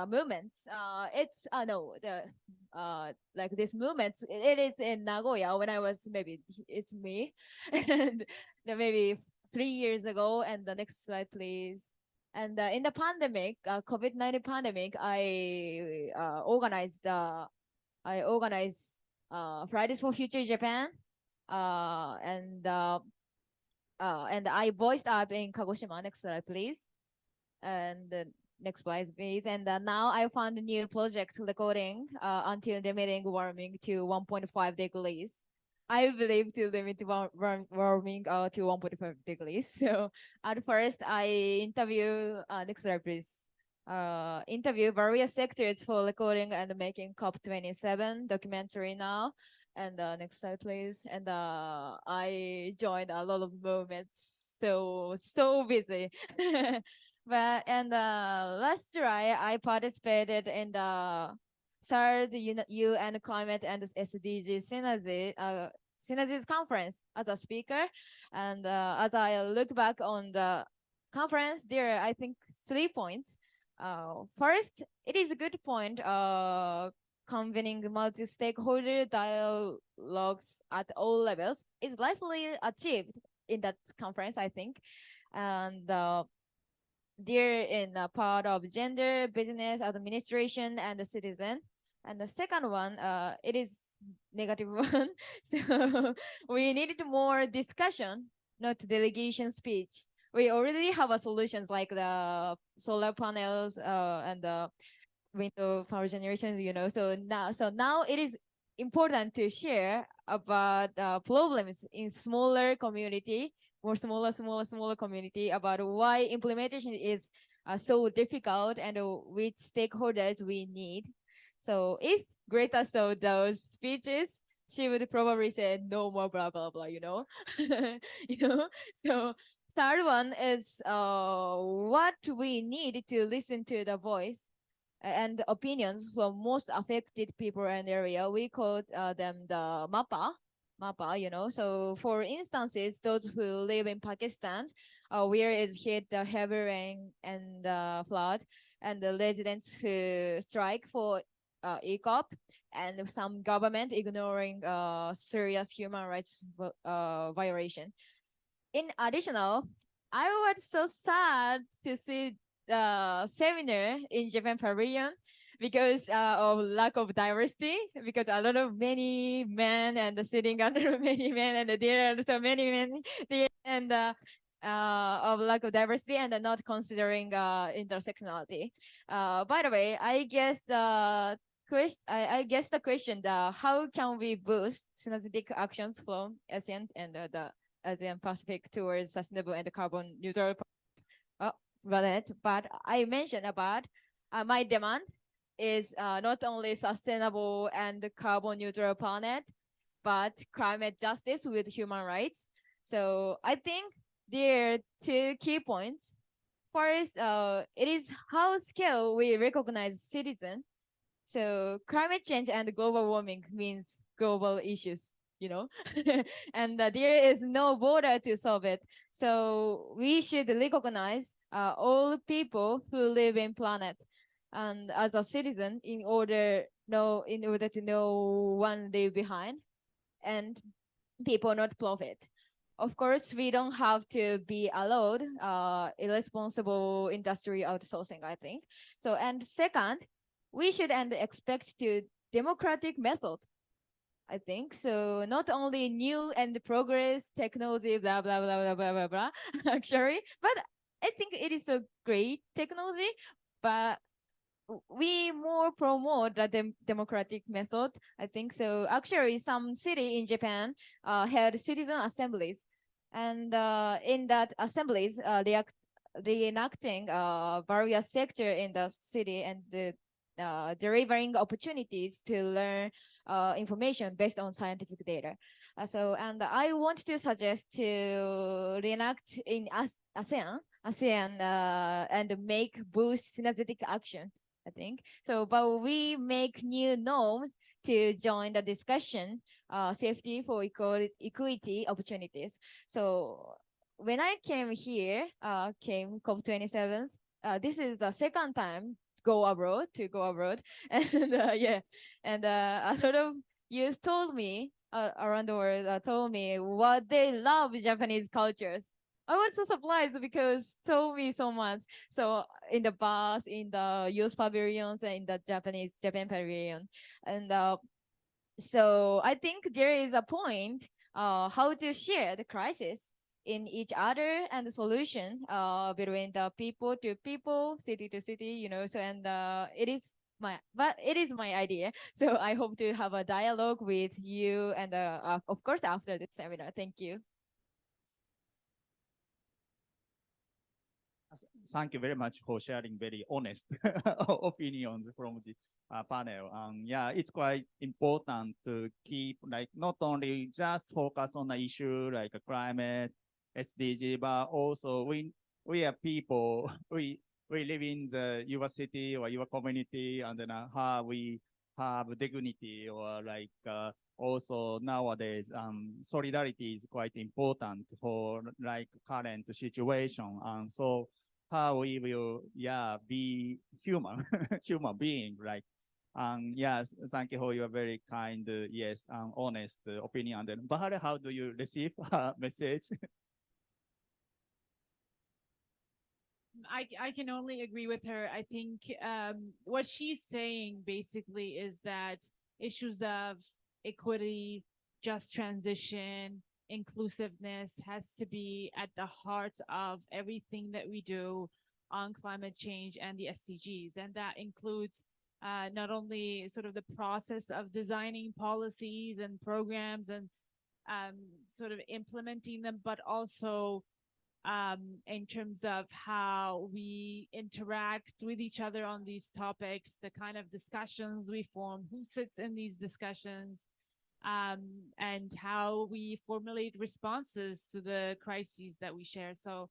movement. It's like this movement. It is in Nagoya when I was it's me, and maybe 3 years ago. And the next slide, please. And in the pandemic, COVID-19 pandemic, I organized Fridays for Future Japan, and I voiced up in Kagoshima. Next slide, please. And next slide, please. And now I found a new project recording until limiting warming to 1.5 degrees. I believe to limit warming to 1.5 degrees. So at first, I interview next slide, please. Interview various sectors for recording and making COP27 documentary now. And next slide, please. And I joined a lot of movements. So busy. But last July, I participated in the third UN Climate and SDGs Synergies conference as a speaker. And as I look back on the conference, there are, I think, 3 points. First, it is a good point convening multi-stakeholder dialogues at all levels is likely achieved in that conference, I think. And they're in a part of gender, business, administration, and the citizen. And the second one, it is negative one. So we needed more discussion, not delegation speech. We already have a solutions like the solar panels and the window power generations, So now it is important to share about problems in smaller community, more smaller community, about why implementation is so difficult and which stakeholders we need. So if Greta saw those speeches, she would probably say no more blah blah blah, you know. So third one is what we need to listen to the voice and opinions from most affected people and area. We call them the MAPA. So for instances, those who live in Pakistan, where is hit the heavy rain and flood, and the residents who strike for ECOP, and some government ignoring serious human rights violation. In additional, I was so sad to see the seminar in Japan Pavilion because of lack of diversity, because a lot of many men and sitting under many men, and there are so many men there, and of lack of diversity and not considering intersectionality. By the way, I guess the question, how can we boost synergetic actions from ASEAN and the ASEAN Pacific towards sustainable and carbon neutral planet? But I mentioned about my demand is not only sustainable and carbon neutral planet, but climate justice with human rights. So I think there are two key points. First, it is how scale we recognize citizen. So climate change and global warming means global issues, and there is no border to solve it. So we should recognize all people who live in planet, and as a citizen, in order to know one live behind, and people not profit. Of course, we don't have to be allowed irresponsible industry outsourcing, I think. So, and second, we should and expect to democratic method, I think. So not only new and progress technology, blah, blah, blah, blah, blah, blah, blah, actually, but I think it is a great technology, but we more promote the democratic method, I think. So actually some city in Japan had citizen assemblies, and in that assemblies, reenacting various sector in the city, and delivering opportunities to learn information based on scientific data. And I want to suggest to reenact in ASEAN, and make boost synergetic action, I think. So, but we make new norms to join the discussion, safety for equity opportunities. So when I came here, came COP27, this is the second time go abroad, and and a lot of youth told me around the world, told me what they love Japanese cultures. I was so surprised because told me so much. So in the bus, in the youth pavilions, and in the Japan pavilion, and so I think there is a point how to share the crisis in each other, and the solution between the people to people, city to city, So, and it is my idea. So I hope to have a dialogue with you, and of course after this seminar. Thank you. Thank you very much for sharing very honest opinions from the panel. Yeah, it's quite important to keep not only just focus on the issue like climate, SDG, but also we are people, we live in your city or your community, and then how we have dignity, or also nowadays solidarity is quite important for current situation, and so how we will be human human being, right? Yes, thank you for your very kind, yes, honest opinion. And Bahare, how do you receive a message? I can only agree with her. I think what she's saying basically is that issues of equity, just transition, inclusiveness has to be at the heart of everything that we do on climate change and the SDGs. And that includes not only sort of the process of designing policies and programs and sort of implementing them, but also in terms of how we interact with each other on these topics, the kind of discussions we form, who sits in these discussions, and how we formulate responses to the crises that we share. So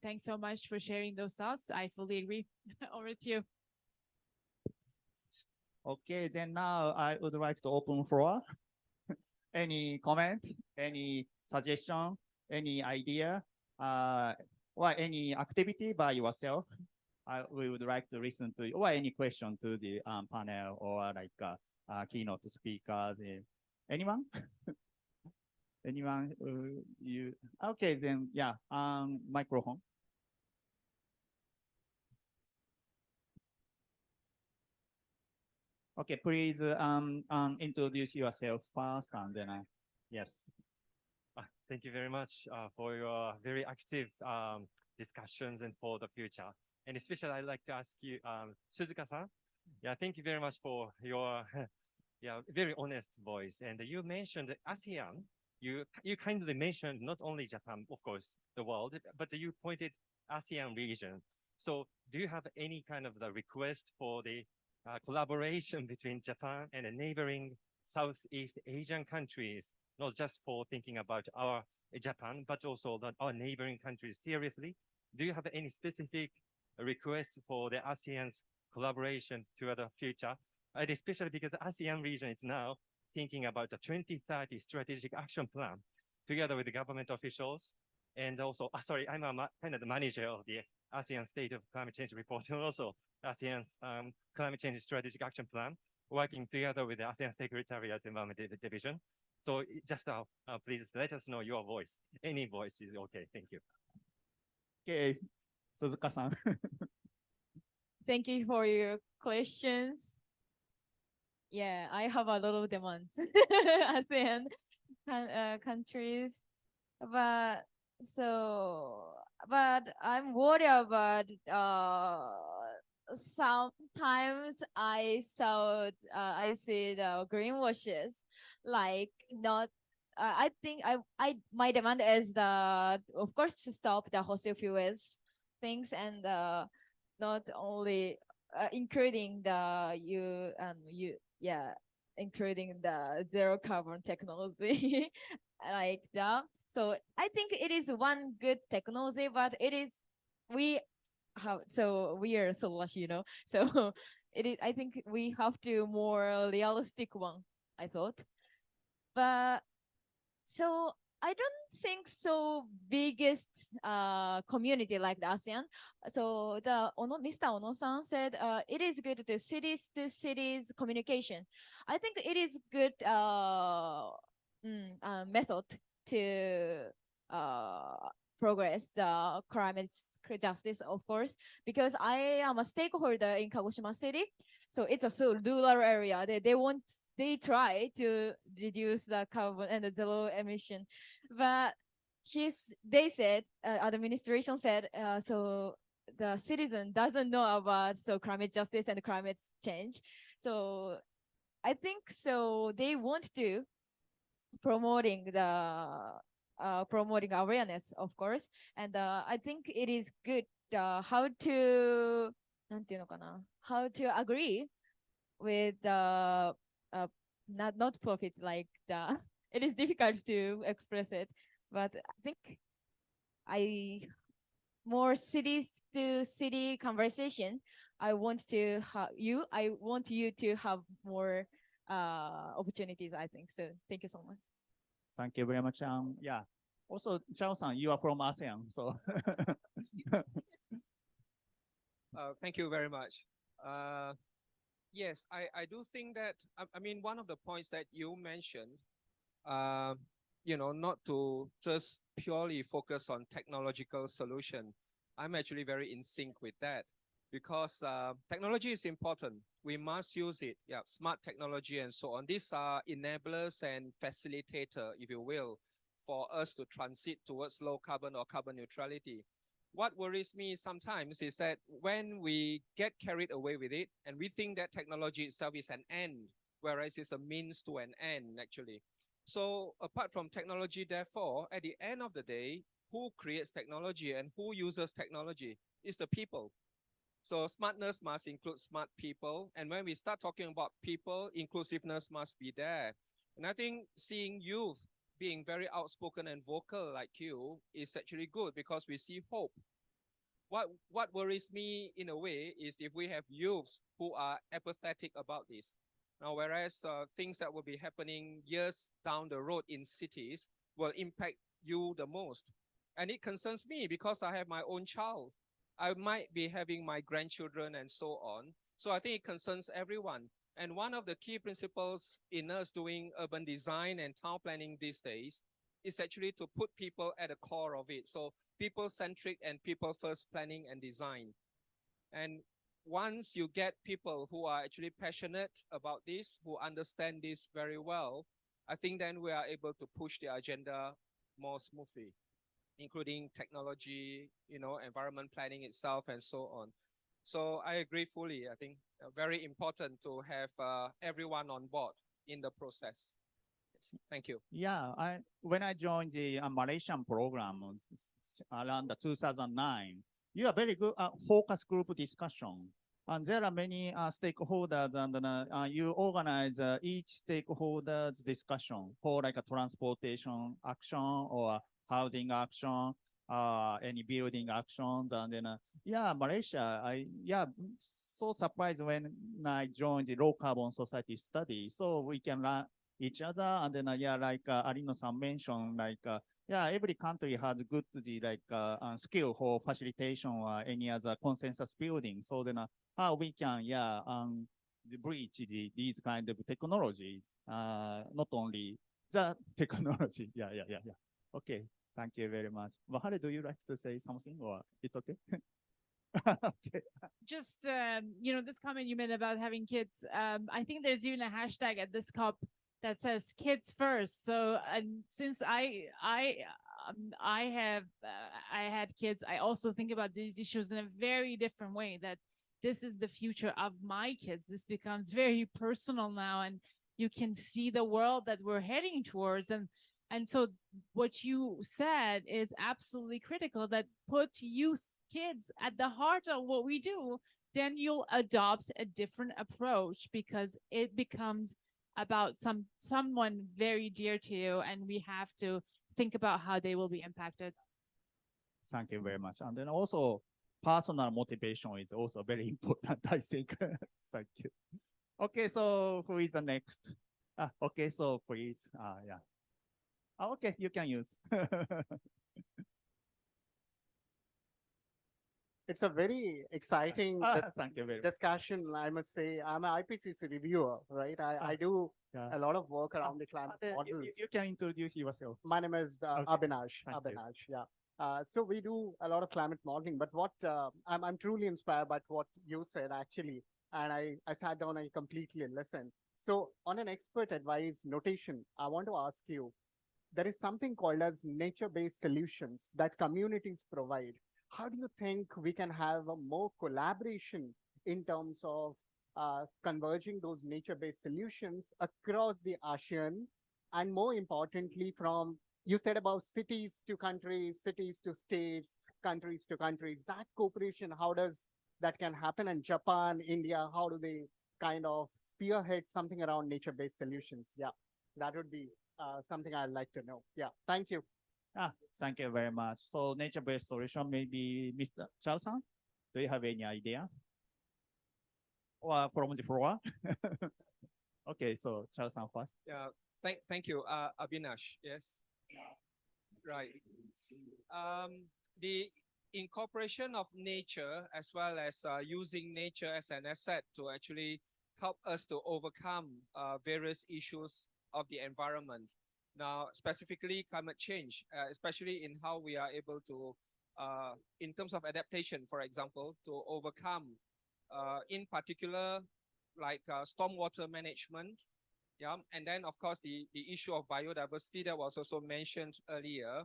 thanks so much for sharing those thoughts. I fully agree. Over to you. Okay, then now I would like to open floor. Any comment, any suggestion, any idea, or any activity by yourself? We would like to listen to, or any question to the panel or like keynote speakers. Anyone? Anyone? You? Okay, then yeah. Microphone. Okay, please introduce yourself first, and then yes. Thank you very much for your very active discussions and for the future. And especially, I'd like to ask you, Suzuka-san. Yeah, thank you very much for your very honest voice. And you mentioned ASEAN. You kindly mentioned not only Japan, of course, the world, but you pointed ASEAN region. So, do you have any kind of the request for the collaboration between Japan and the neighboring Southeast Asian countries, not just for thinking about our Japan, but also our neighboring countries seriously? Do you have any specific requests for the ASEAN's collaboration to the future? And especially because the ASEAN region is now thinking about the 2030 strategic action plan together with the government officials. And also, sorry, I'm kind of the manager of the ASEAN State of Climate Change Report and also ASEAN's Climate Change Strategic Action Plan, working together with the ASEAN Secretariat Environment Division. So just please let us know your voice. Any voice is okay. Thank you. Okay, Suzuka-san. Thank you for your questions. Yeah, I have a lot of demands, ASEAN countries, but I'm worried about sometimes I see the greenwashes, like not. I think my demand is of course to stop the fossil fuels things and not only including including the zero carbon technology like that. So I think it is one good technology, but we are so lucky, So I think we have to more realistic one, I thought. But so I don't think so biggest community like the ASEAN. So Mr. Ono-san said it is good to cities communication. I think it is good method to progress the climate justice, of course, because I am a stakeholder in Kagoshima City. So it's a rural area. They try to reduce the carbon and the zero emission, but administration said, so the citizen doesn't know about climate justice and climate change. So I think so they want to promoting awareness, of course, and I think it is good how to agree with the not profit like the it is difficult to express it, but I think more city to city conversation. I want you to have more opportunities, I think. So thank you so much. Thank you very much. Yeah. Also, Chao-san, you are from ASEAN, so. Thank you very much. Yes, I do think that, I mean, one of the points that you mentioned, not to just purely focus on technological solution, I'm actually very in sync with that because technology is important. We must use it. Yeah, smart technology and so on. These are enablers and facilitator, if you will, for us to transit towards low carbon or carbon neutrality. What worries me sometimes is that when we get carried away with it and we think that technology itself is an end, whereas it's a means to an end, actually. So apart from technology, therefore, at the end of the day, who creates technology and who uses technology is the people. So smartness must include smart people. And when we start talking about people, inclusiveness must be there. And I think seeing youth being very outspoken and vocal like you is actually good because we see hope. What worries me in a way is if we have youths who are apathetic about this. Now, whereas things that will be happening years down the road in cities will impact you the most. And it concerns me because I have my own child. I might be having my grandchildren and so on. So I think it concerns everyone. And one of the key principles in us doing urban design and town planning these days is actually to put people at the core of it. So people-centric and people-first planning and design. And once you get people who are actually passionate about this, who understand this very well, I think then we are able to push the agenda more smoothly, including technology, environment planning itself and so on. So I agree fully. I think very important to have everyone on board in the process. Yes. Thank you. Yeah, when I joined the Malaysian program around 2009, you are very good at focus group discussion. And there are many stakeholders, and you organize each stakeholder's discussion for like a transportation action or housing action, any building actions, and then Malaysia. So surprised when I joined the low carbon society study, so we can learn each other, and then like Arino-san mentioned, like every country has good skill for facilitation or any other consensus building. So then how we can bridge these kind of technologies, not only the technology. Yeah. Okay, thank you very much. Bahari, do you like to say something or it's okay? Okay. Just, this comment you made about having kids, I think there's even a hashtag at this COP that says kids first. So since I had kids, I also think about these issues in a very different way, that this is the future of my kids. This becomes very personal now, and you can see the world that we're heading towards. And so what you said is absolutely critical, that put youth, kids at the heart of what we do, then you'll adopt a different approach because it becomes about someone very dear to you, and we have to think about how they will be impacted. Thank you very much. And then also personal motivation is also very important, I think. Thank you. Okay, so who is the next? Okay, so please, yeah. Okay, you can use. It's a very exciting thank you very much. discussion, I must say. I'm an IPCC reviewer, right? I do a lot of work around the climate models. You can introduce yourself. My name is Okay. Abhinash. Thank you. Yeah. So we do a lot of climate modeling, but what I'm truly inspired by what you said actually, and I sat down and completely listened. So on an expert advice notation, I want to ask you, there is something called as nature-based solutions that communities provide. How do you think we can have a more collaboration in terms of converging those nature-based solutions across the ASEAN, and more importantly, from, you said about cities to countries, cities to states, countries to countries, that cooperation, how does that can happen? And Japan, India, how do they kind of spearhead something around nature-based solutions? Yeah, that would be something I'd like to know. Yeah, thank you. Thank you very much. So nature-based solution, maybe Mr. Chao-san, do you have any idea? Or from the floor? Okay, so Chao-san first. Yeah, thank you, Abhinash. Yes. Right. The incorporation of nature as well as using nature as an asset to actually help us to overcome various issues of the environment. Now, specifically climate change, especially in how we are able to in terms of adaptation, for example, to overcome, in particular, like stormwater management. Yeah, and then of course the issue of biodiversity that was also mentioned earlier.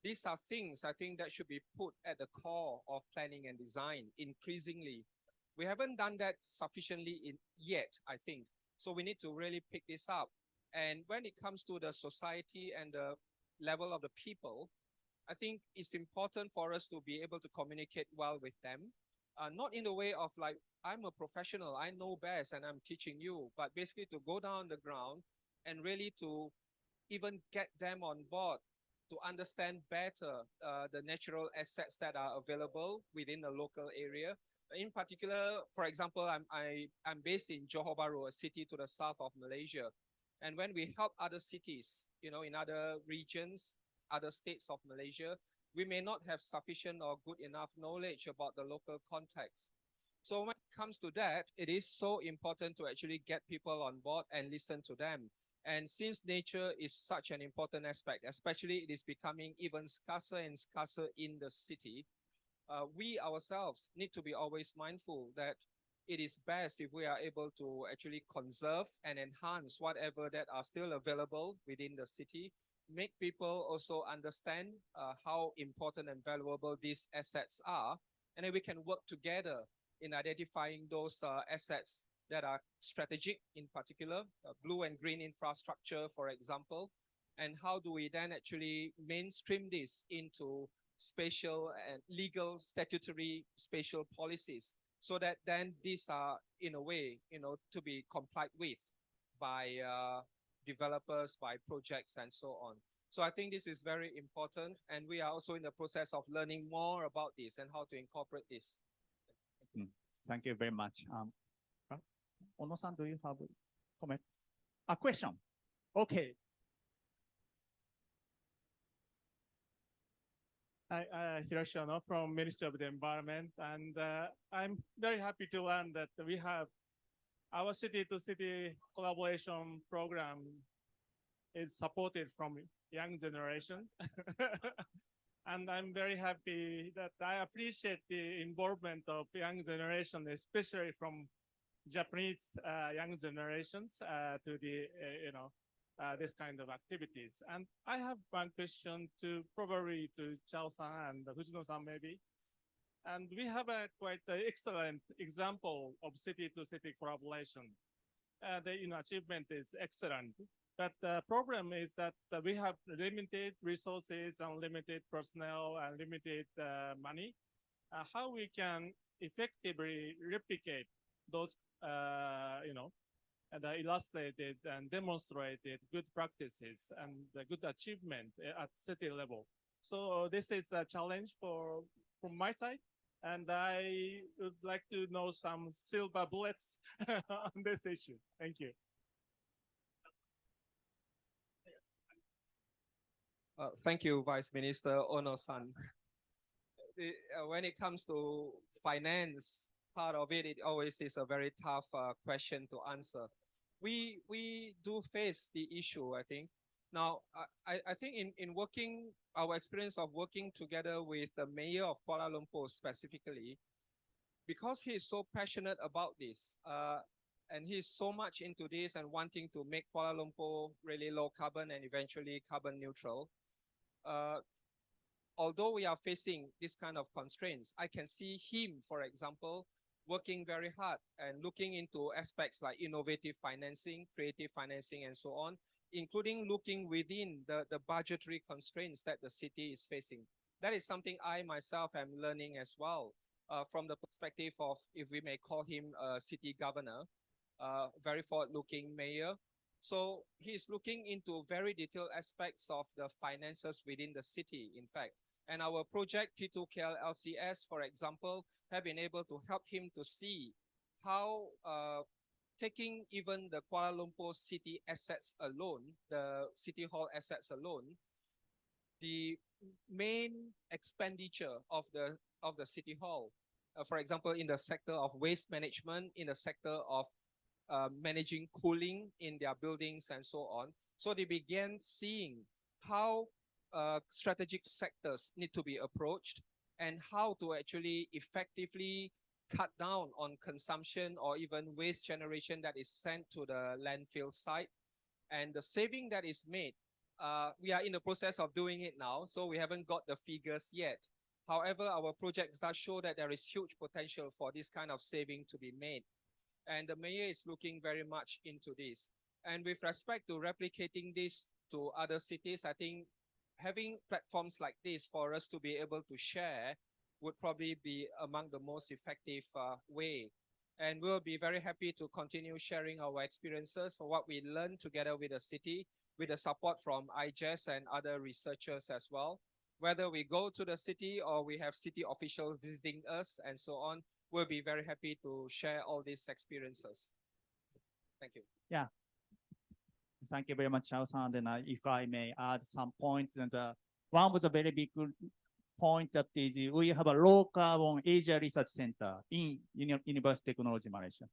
These are things I think that should be put at the core of planning and design increasingly. We haven't done that sufficiently yet, I think. So we need to really pick this up. And when it comes to the society and the level of the people, I think it's important for us to be able to communicate well with them. Not in the way of like, I'm a professional, I know best and I'm teaching you, but basically to go down the ground and really to even get them on board to understand better the natural assets that are available within the local area. In particular, for example, I'm based in Johor Bahru, a city to the south of Malaysia. And when we help other cities, you know, in other regions, other states of Malaysia, we may not have sufficient or good enough knowledge about the local context. So when it comes to that, it is so important to actually get people on board and listen to them. And since nature is such an important aspect, especially it is becoming even scarcer and scarcer in the city, we ourselves need to be always mindful that it is best if we are able to actually conserve and enhance whatever that are still available within the city, make people also understand how important and valuable these assets are, and then we can work together in identifying those assets that are strategic, in particular, blue and green infrastructure, for example, and how do we then actually mainstream this into spatial and legal statutory spatial policies, so that then these are, in a way, you know, to be complied with by developers, by projects, and so on. So I think this is very important, and we are also in the process of learning more about this and how to incorporate this. Thank you very much. Ono-san, do you have a comment? A question? Okay. Hiroshi Ono from Ministry of the Environment, and I'm very happy to learn that we have our city-to-city collaboration program is supported from young generation. And I'm very happy that I appreciate the involvement of young generation, especially from Japanese young generations to the, this kind of activities. And I have one question to probably to Chao-san and Fujino-san maybe. And we have a quite excellent example of city-to-city collaboration. The achievement is excellent. But the problem is that we have limited resources and limited personnel and limited money. How we can effectively replicate those, the illustrated and demonstrated good practices and the good achievement at city level. So this is a challenge from my side. And I would like to know some silver bullets on this issue. Thank you. Thank you, Vice Minister Ono-san. When it comes to finance, part of it, it always is a very tough question to answer. We do face the issue, I think. Now, I think in working, our experience of working together with the mayor of Kuala Lumpur specifically, because he is so passionate about this, and he's so much into this and wanting to make Kuala Lumpur really low carbon and eventually carbon neutral. Although we are facing this kind of constraints, I can see him, for example, working very hard and looking into aspects like innovative financing, creative financing, and so on, including looking within the budgetary constraints that the city is facing. That is something I myself am learning as well, from the perspective of, if we may call him a city governor, very forward-looking mayor. So he's looking into very detailed aspects of the finances within the city, in fact. And our project T2KL LCS, for example, have been able to help him to see how taking even the Kuala Lumpur city assets alone, the city hall assets alone, the main expenditure of the city hall, for example, in the sector of waste management, in the sector of managing cooling in their buildings and so on. So they began seeing how strategic sectors need to be approached, and how to actually effectively cut down on consumption or even waste generation that is sent to the landfill site. And the saving that is made, we are in the process of doing it now, so we haven't got the figures yet. However, our projects does show that there is huge potential for this kind of saving to be made. And the mayor is looking very much into this. And with respect to replicating this to other cities, I think having platforms like this for us to be able to share would probably be among the most effective way. And we'll be very happy to continue sharing our experiences or what we learn together with the city, with the support from IGES and other researchers as well. Whether we go to the city or we have city officials visiting us and so on, we'll be very happy to share all these experiences. Thank you. Yeah. Thank you very much, Chao-san. And if I may add some points, and one of the very big point that is we have a low carbon Asia Research Center in University Technology Malaysia.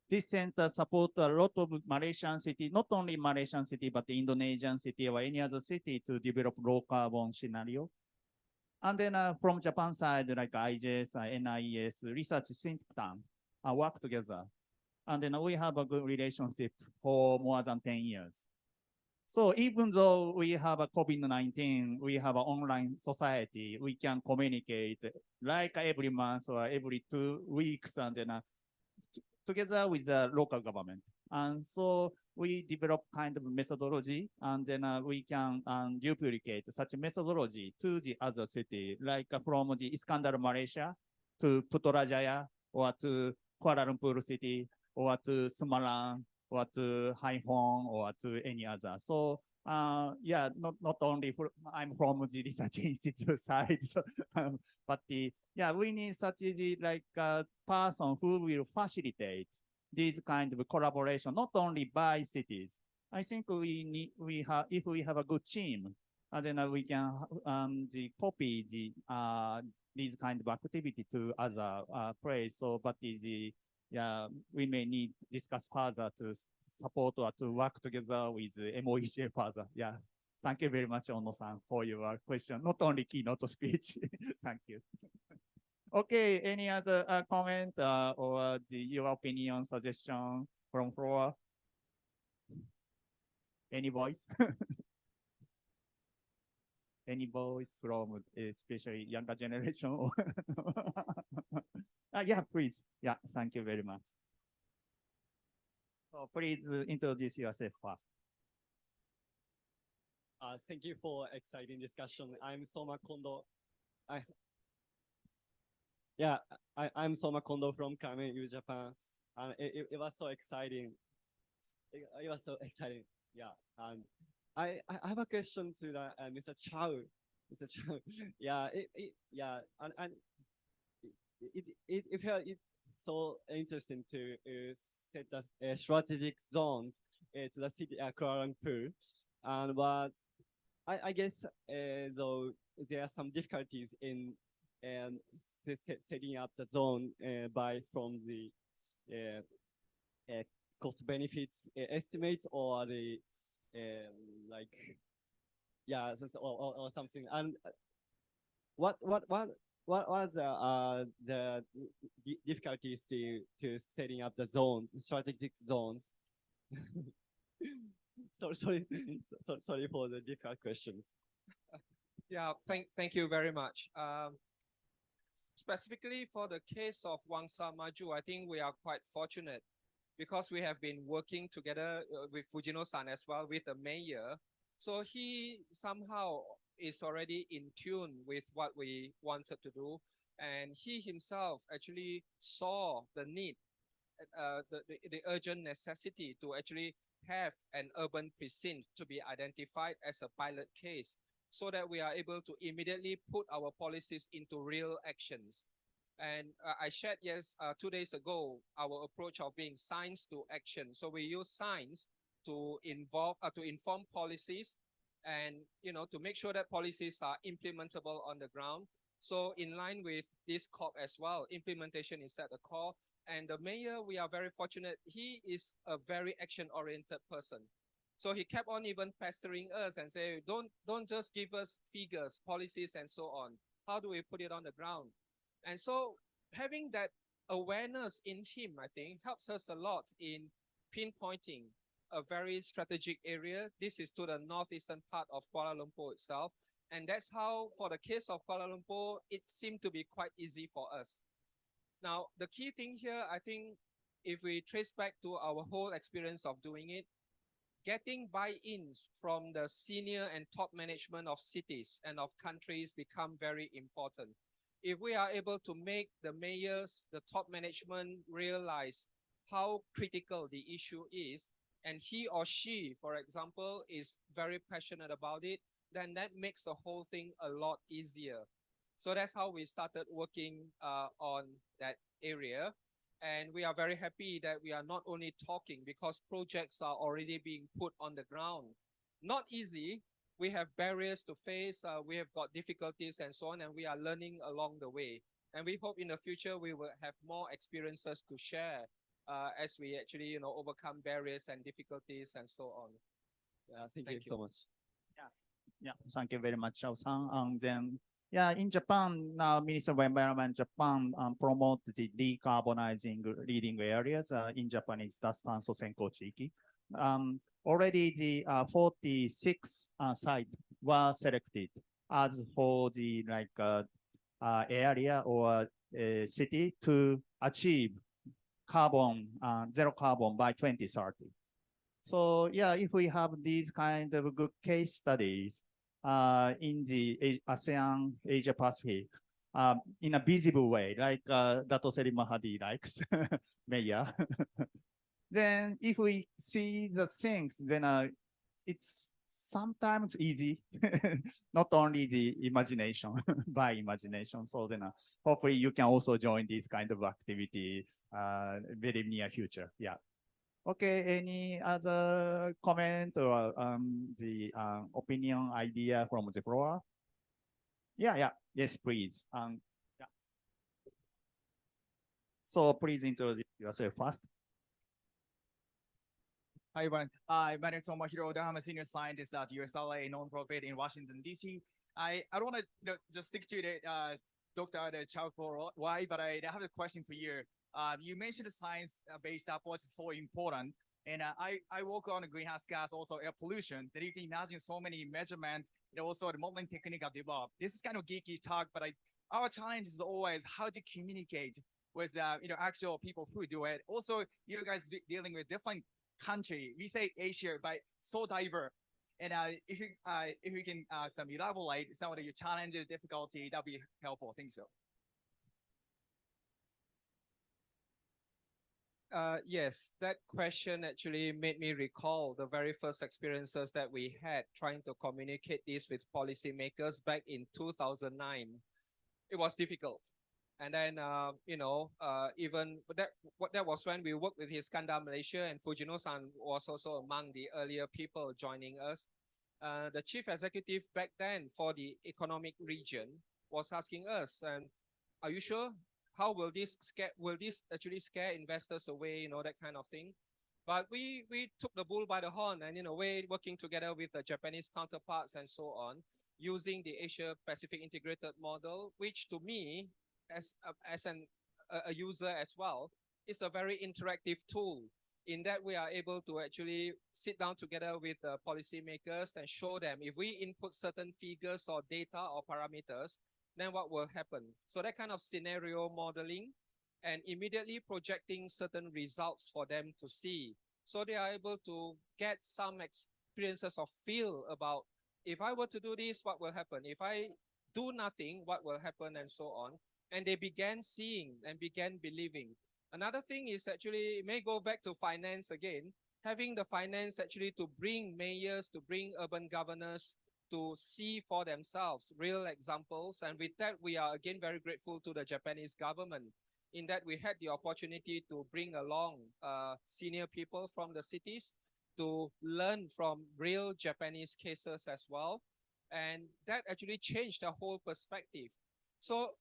This center supports a lot of Malaysian city, not only Malaysian city, but Indonesian city or any other city to develop low carbon scenario. And then from Japan side, like IGES, NIES, research think tank work together. And then we have a good relationship for more than 10 years. So even though we have a COVID-19, we have an online society, we can communicate like every month or every 2 weeks, and then together with the local government. And so we develop kind of methodology, and then we can duplicate such a methodology to the other city, like from the Iskandar, Malaysia to Putrajaya, or to Kuala Lumpur city, or to Semarang, or to Haiphong, or to any other. So yeah, not only I'm from the research institute side, so, but yeah, we need such a like person who will facilitate this kind of collaboration, not only by cities. I think if we have a good team, then we can copy these kind of activity to other place. So, but yeah, we may need discuss further to support or to work together with MOEJ further. Yeah. Thank you very much, Ono-san, for your question. Not only keynote speech. Thank you. Okay, any other comment or your opinion, suggestion from floor? Any voice? Any voice from especially younger generation? Yeah, please. Yeah, thank you very much. So please introduce yourself first. Thank you for exciting discussion. I'm Soma Kondo. I'm Soma Kondo from Convening, Japan. It was so exciting. It was so exciting. Yeah. And I have a question to Mr. Chow. Mr. Chow. Yeah. It's so interesting to set a strategic zones to the city Kuala Lumpur, and but I guess though there are some difficulties in setting up the zone from the cost benefits estimates or the or something. And what was the difficulties to setting up the zones, strategic zones? Sorry for the difficult questions. Yeah, thank you very much. Specifically for the case of Wangsa Maju, I think we are quite fortunate because we have been working together with Fujino-san as well, with the mayor. So he somehow is already in tune with what we wanted to do. And he himself actually saw the need, the urgent necessity to actually have an urban precinct to be identified as a pilot case, so that we are able to immediately put our policies into real actions. And I shared 2 days ago our approach of being science to action. So we use science to inform policies, and to make sure that policies are implementable on the ground. So in line with this COP as well, implementation is at the core. And the mayor, we are very fortunate. He is a very action-oriented person. So he kept on even pestering us and say, don't just give us figures, policies, and so on. How do we put it on the ground? And so having that awareness in him, I think, helps us a lot in pinpointing a very strategic area. This is to the northeastern part of Kuala Lumpur itself. And that's how, for the case of Kuala Lumpur, it seemed to be quite easy for us. Now, the key thing here, I think, if we trace back to our whole experience of doing it, getting buy-ins from the senior and top management of cities and of countries become very important. If we are able to make the mayors, the top management realize how critical the issue is, and he or she, for example, is very passionate about it, then that makes the whole thing a lot easier. So that's how we started working on that area. And we are very happy that we are not only talking, because projects are already being put on the ground. Not easy. We have barriers to face. We have got difficulties and so on, and we are learning along the way. And we hope in the future we will have more experiences to share as we actually, overcome barriers and difficulties and so on. Yeah, thank you so much. Yeah, thank you very much, Shao-san. Then, in Japan, now Minister of Environment Japan promote the decarbonizing leading areas in Japanese 脱炭素先行地域. Already the 46 sites were selected as for the area or city to achieve zero carbon by 2030. So if we have these kind of good case studies in the ASEAN, Asia Pacific, in a visible way, like Dato Seri Mahadi likes, Mayor, then if we see the things, then it's sometimes easy, not only the imagination, by imagination. So then hopefully you can also join this kind of activity very near future. Yeah. Okay, any other comment or the opinion, idea from the floor? Yes, please. Yeah. So please introduce yourself first. Hi, everyone. My name is Tomohiro Oda. I'm a senior scientist at USLA, a nonprofit in Washington, D.C. I don't want to just stick to the Dr. Chow for why, but I have a question for you. You mentioned the science-based approach is so important, and I work on the greenhouse gas, also air pollution, that you can imagine so many measurements, and also the modeling technique are developed. This is kind of geeky talk, but our challenge is always how to communicate with actual people who do it. Also, you guys dealing with different country. We say Asia, but so diverse. And if you can elaborate some of your challenges, difficulty, that'd be helpful. Thank you so. Yes, that question actually made me recall the very first experiences that we had trying to communicate this with policymakers back in 2009. It was difficult. And then, even that was when we worked with Iskandar Malaysia, and Fujino-san was also among the earlier people joining us. The chief executive back then for the economic region was asking us, are you sure? How will this actually scare investors away, that kind of thing? But we took the bull by the horn, and in a way, working together with the Japanese counterparts and so on, using the Asia Pacific integrated model, which to me, as a user as well, is a very interactive tool in that we are able to actually sit down together with the policymakers and show them if we input certain figures or data or parameters, then what will happen? So that kind of scenario modeling and immediately projecting certain results for them to see. So they are able to get some experiences of feel about, if I were to do this, what will happen? If I do nothing, what will happen, and so on. And they began seeing and began believing. Another thing is actually, it may go back to finance again, having the finance actually to bring mayors, to bring urban governors to see for themselves real examples. And with that, we are again very grateful to the Japanese government in that we had the opportunity to bring along senior people from the cities to learn from real Japanese cases as well. And that actually changed the whole perspective. So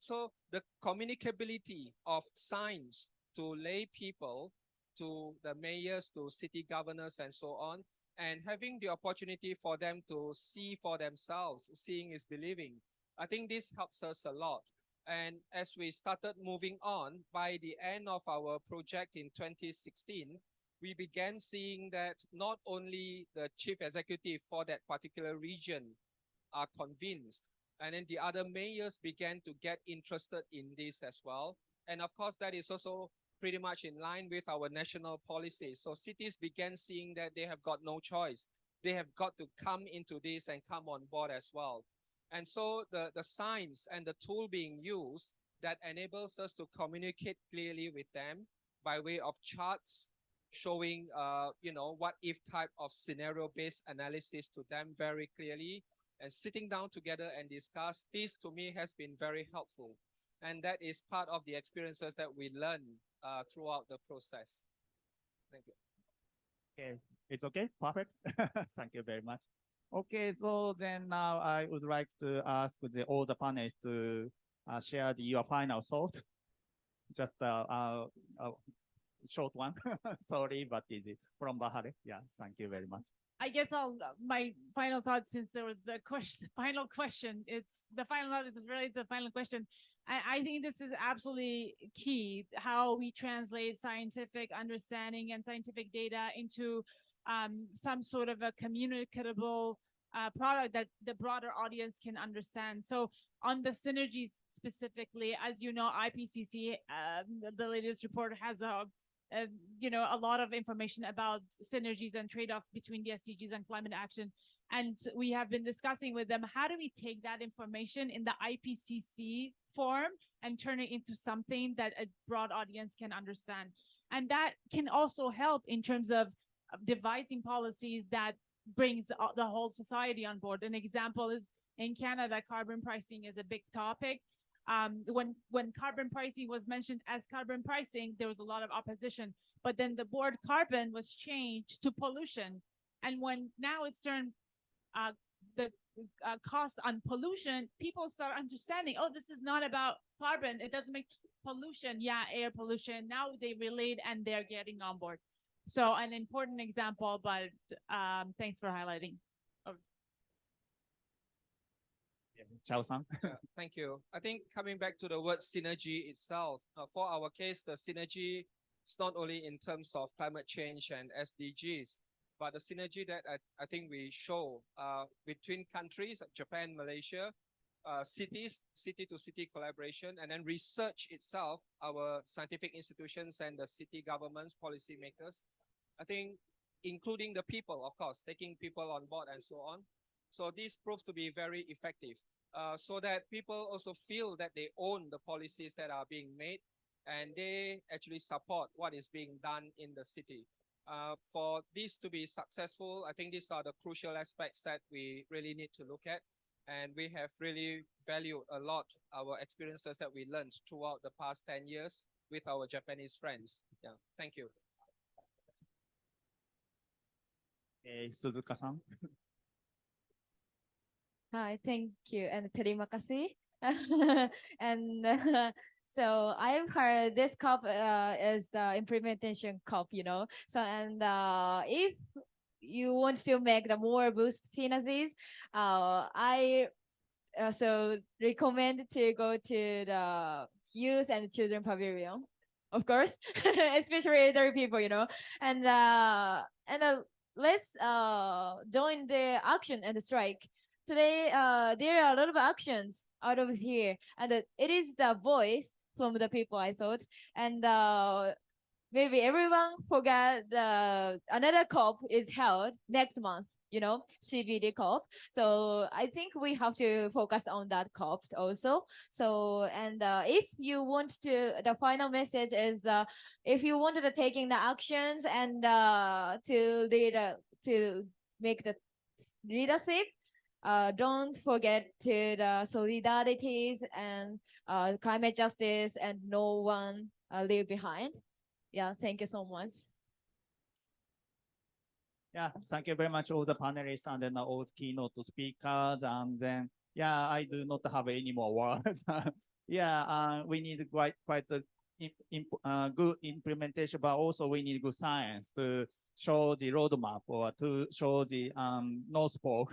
the communicability of science to lay people, to the mayors, to city governors, and so on, and having the opportunity for them to see for themselves, seeing is believing, I think this helps us a lot. And as we started moving on, by the end of our project in 2016, we began seeing that not only the chief executive for that particular region are convinced, and then the other mayors began to get interested in this as well. And of course, that is also pretty much in line with our national policies. So cities began seeing that they have got no choice. They have got to come into this and come on board as well. And so the science and the tool being used that enables us to communicate clearly with them by way of charts showing, what if type of scenario-based analysis to them very clearly, and sitting down together and discuss. This to me has been very helpful. And that is part of the experiences that we learn throughout the process. Thank you. Okay, it's okay, perfect. Thank you very much. Okay, so then now I would like to ask all the panelists to share your final thought. Just a short one. Sorry, but easy. From Bahare. Yeah, thank you very much. I guess my final thought, since there was the final question, it's the final thought is related to the final question. I think this is absolutely key, how we translate scientific understanding and scientific data into some sort of a communicable product that the broader audience can understand. So on the synergies specifically, as you know, IPCC, the latest report has a lot of information about synergies and trade-off between the SDGs and climate action. And we have been discussing with them, how do we take that information in the IPCC form and turn it into something that a broad audience can understand? And that can also help in terms of devising policies that brings the whole society on board. An example is in Canada, carbon pricing is a big topic. When carbon pricing was mentioned as carbon pricing, there was a lot of opposition, but then the board carbon was changed to pollution. And when now it's turned the cost on pollution, people start understanding, oh, this is not about carbon. It doesn't make pollution. Yeah, air pollution. Now they relate and they're getting on board. So an important example, but thanks for highlighting. Chao-san. Thank you. I think coming back to the word synergy itself, for our case, the synergy is not only in terms of climate change and SDGs, but the synergy that I think we show between countries, Japan, Malaysia, city-to-city collaboration, and then research itself, our scientific institutions and the city governments, policymakers. I think including the people, of course, taking people on board and so on. So this proves to be very effective, so that people also feel that they own the policies that are being made and they actually support what is being done in the city. For this to be successful, I think these are the crucial aspects that we really need to look at. And we have really valued a lot our experiences that we learned throughout the past 10 years with our Japanese friends. Yeah, thank you. Suzuka-san. Hi, thank you, and terima kasih. And so I've heard this COP is the implementation COP, So, and if you want to make the more boost synergies, I so recommend to go to the youth and children pavilion, of course, especially elderly people, and let's join the action and the strike. Today, there are a lot of actions out of here, and it is the voice from the people, I thought, and maybe everyone forgot another COP is held next month, CBD COP. So I think we have to focus on that COP also. So, and if you want to, the final message is if you wanted to taking the actions and to make the leadership, don't forget to the solidarities and climate justice and no one leave behind. Yeah, thank you so much. Yeah, thank you very much, all the panelists and then all the keynote speakers. And then, yeah, I do not have any more words. Yeah, we need quite a good implementation, but also we need good science to show the roadmap or to show the North Pole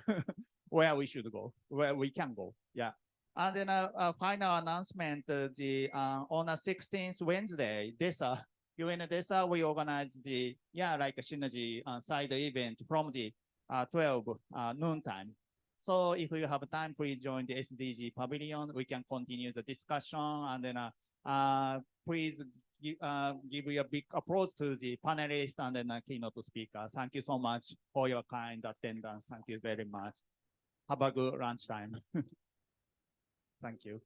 where we should go, where we can go. Yeah. And then a final announcement, on the 16th Wednesday, DESA, UNDESA, we organize the, like a synergy side event from the 12 noon time. So if you have time, please join the SDG Pavilion. We can continue the discussion, and then please give you a big applause to the panelists and then keynote speaker. Thank you so much for your kind attendance. Thank you very much. Have a good lunchtime. Thank you.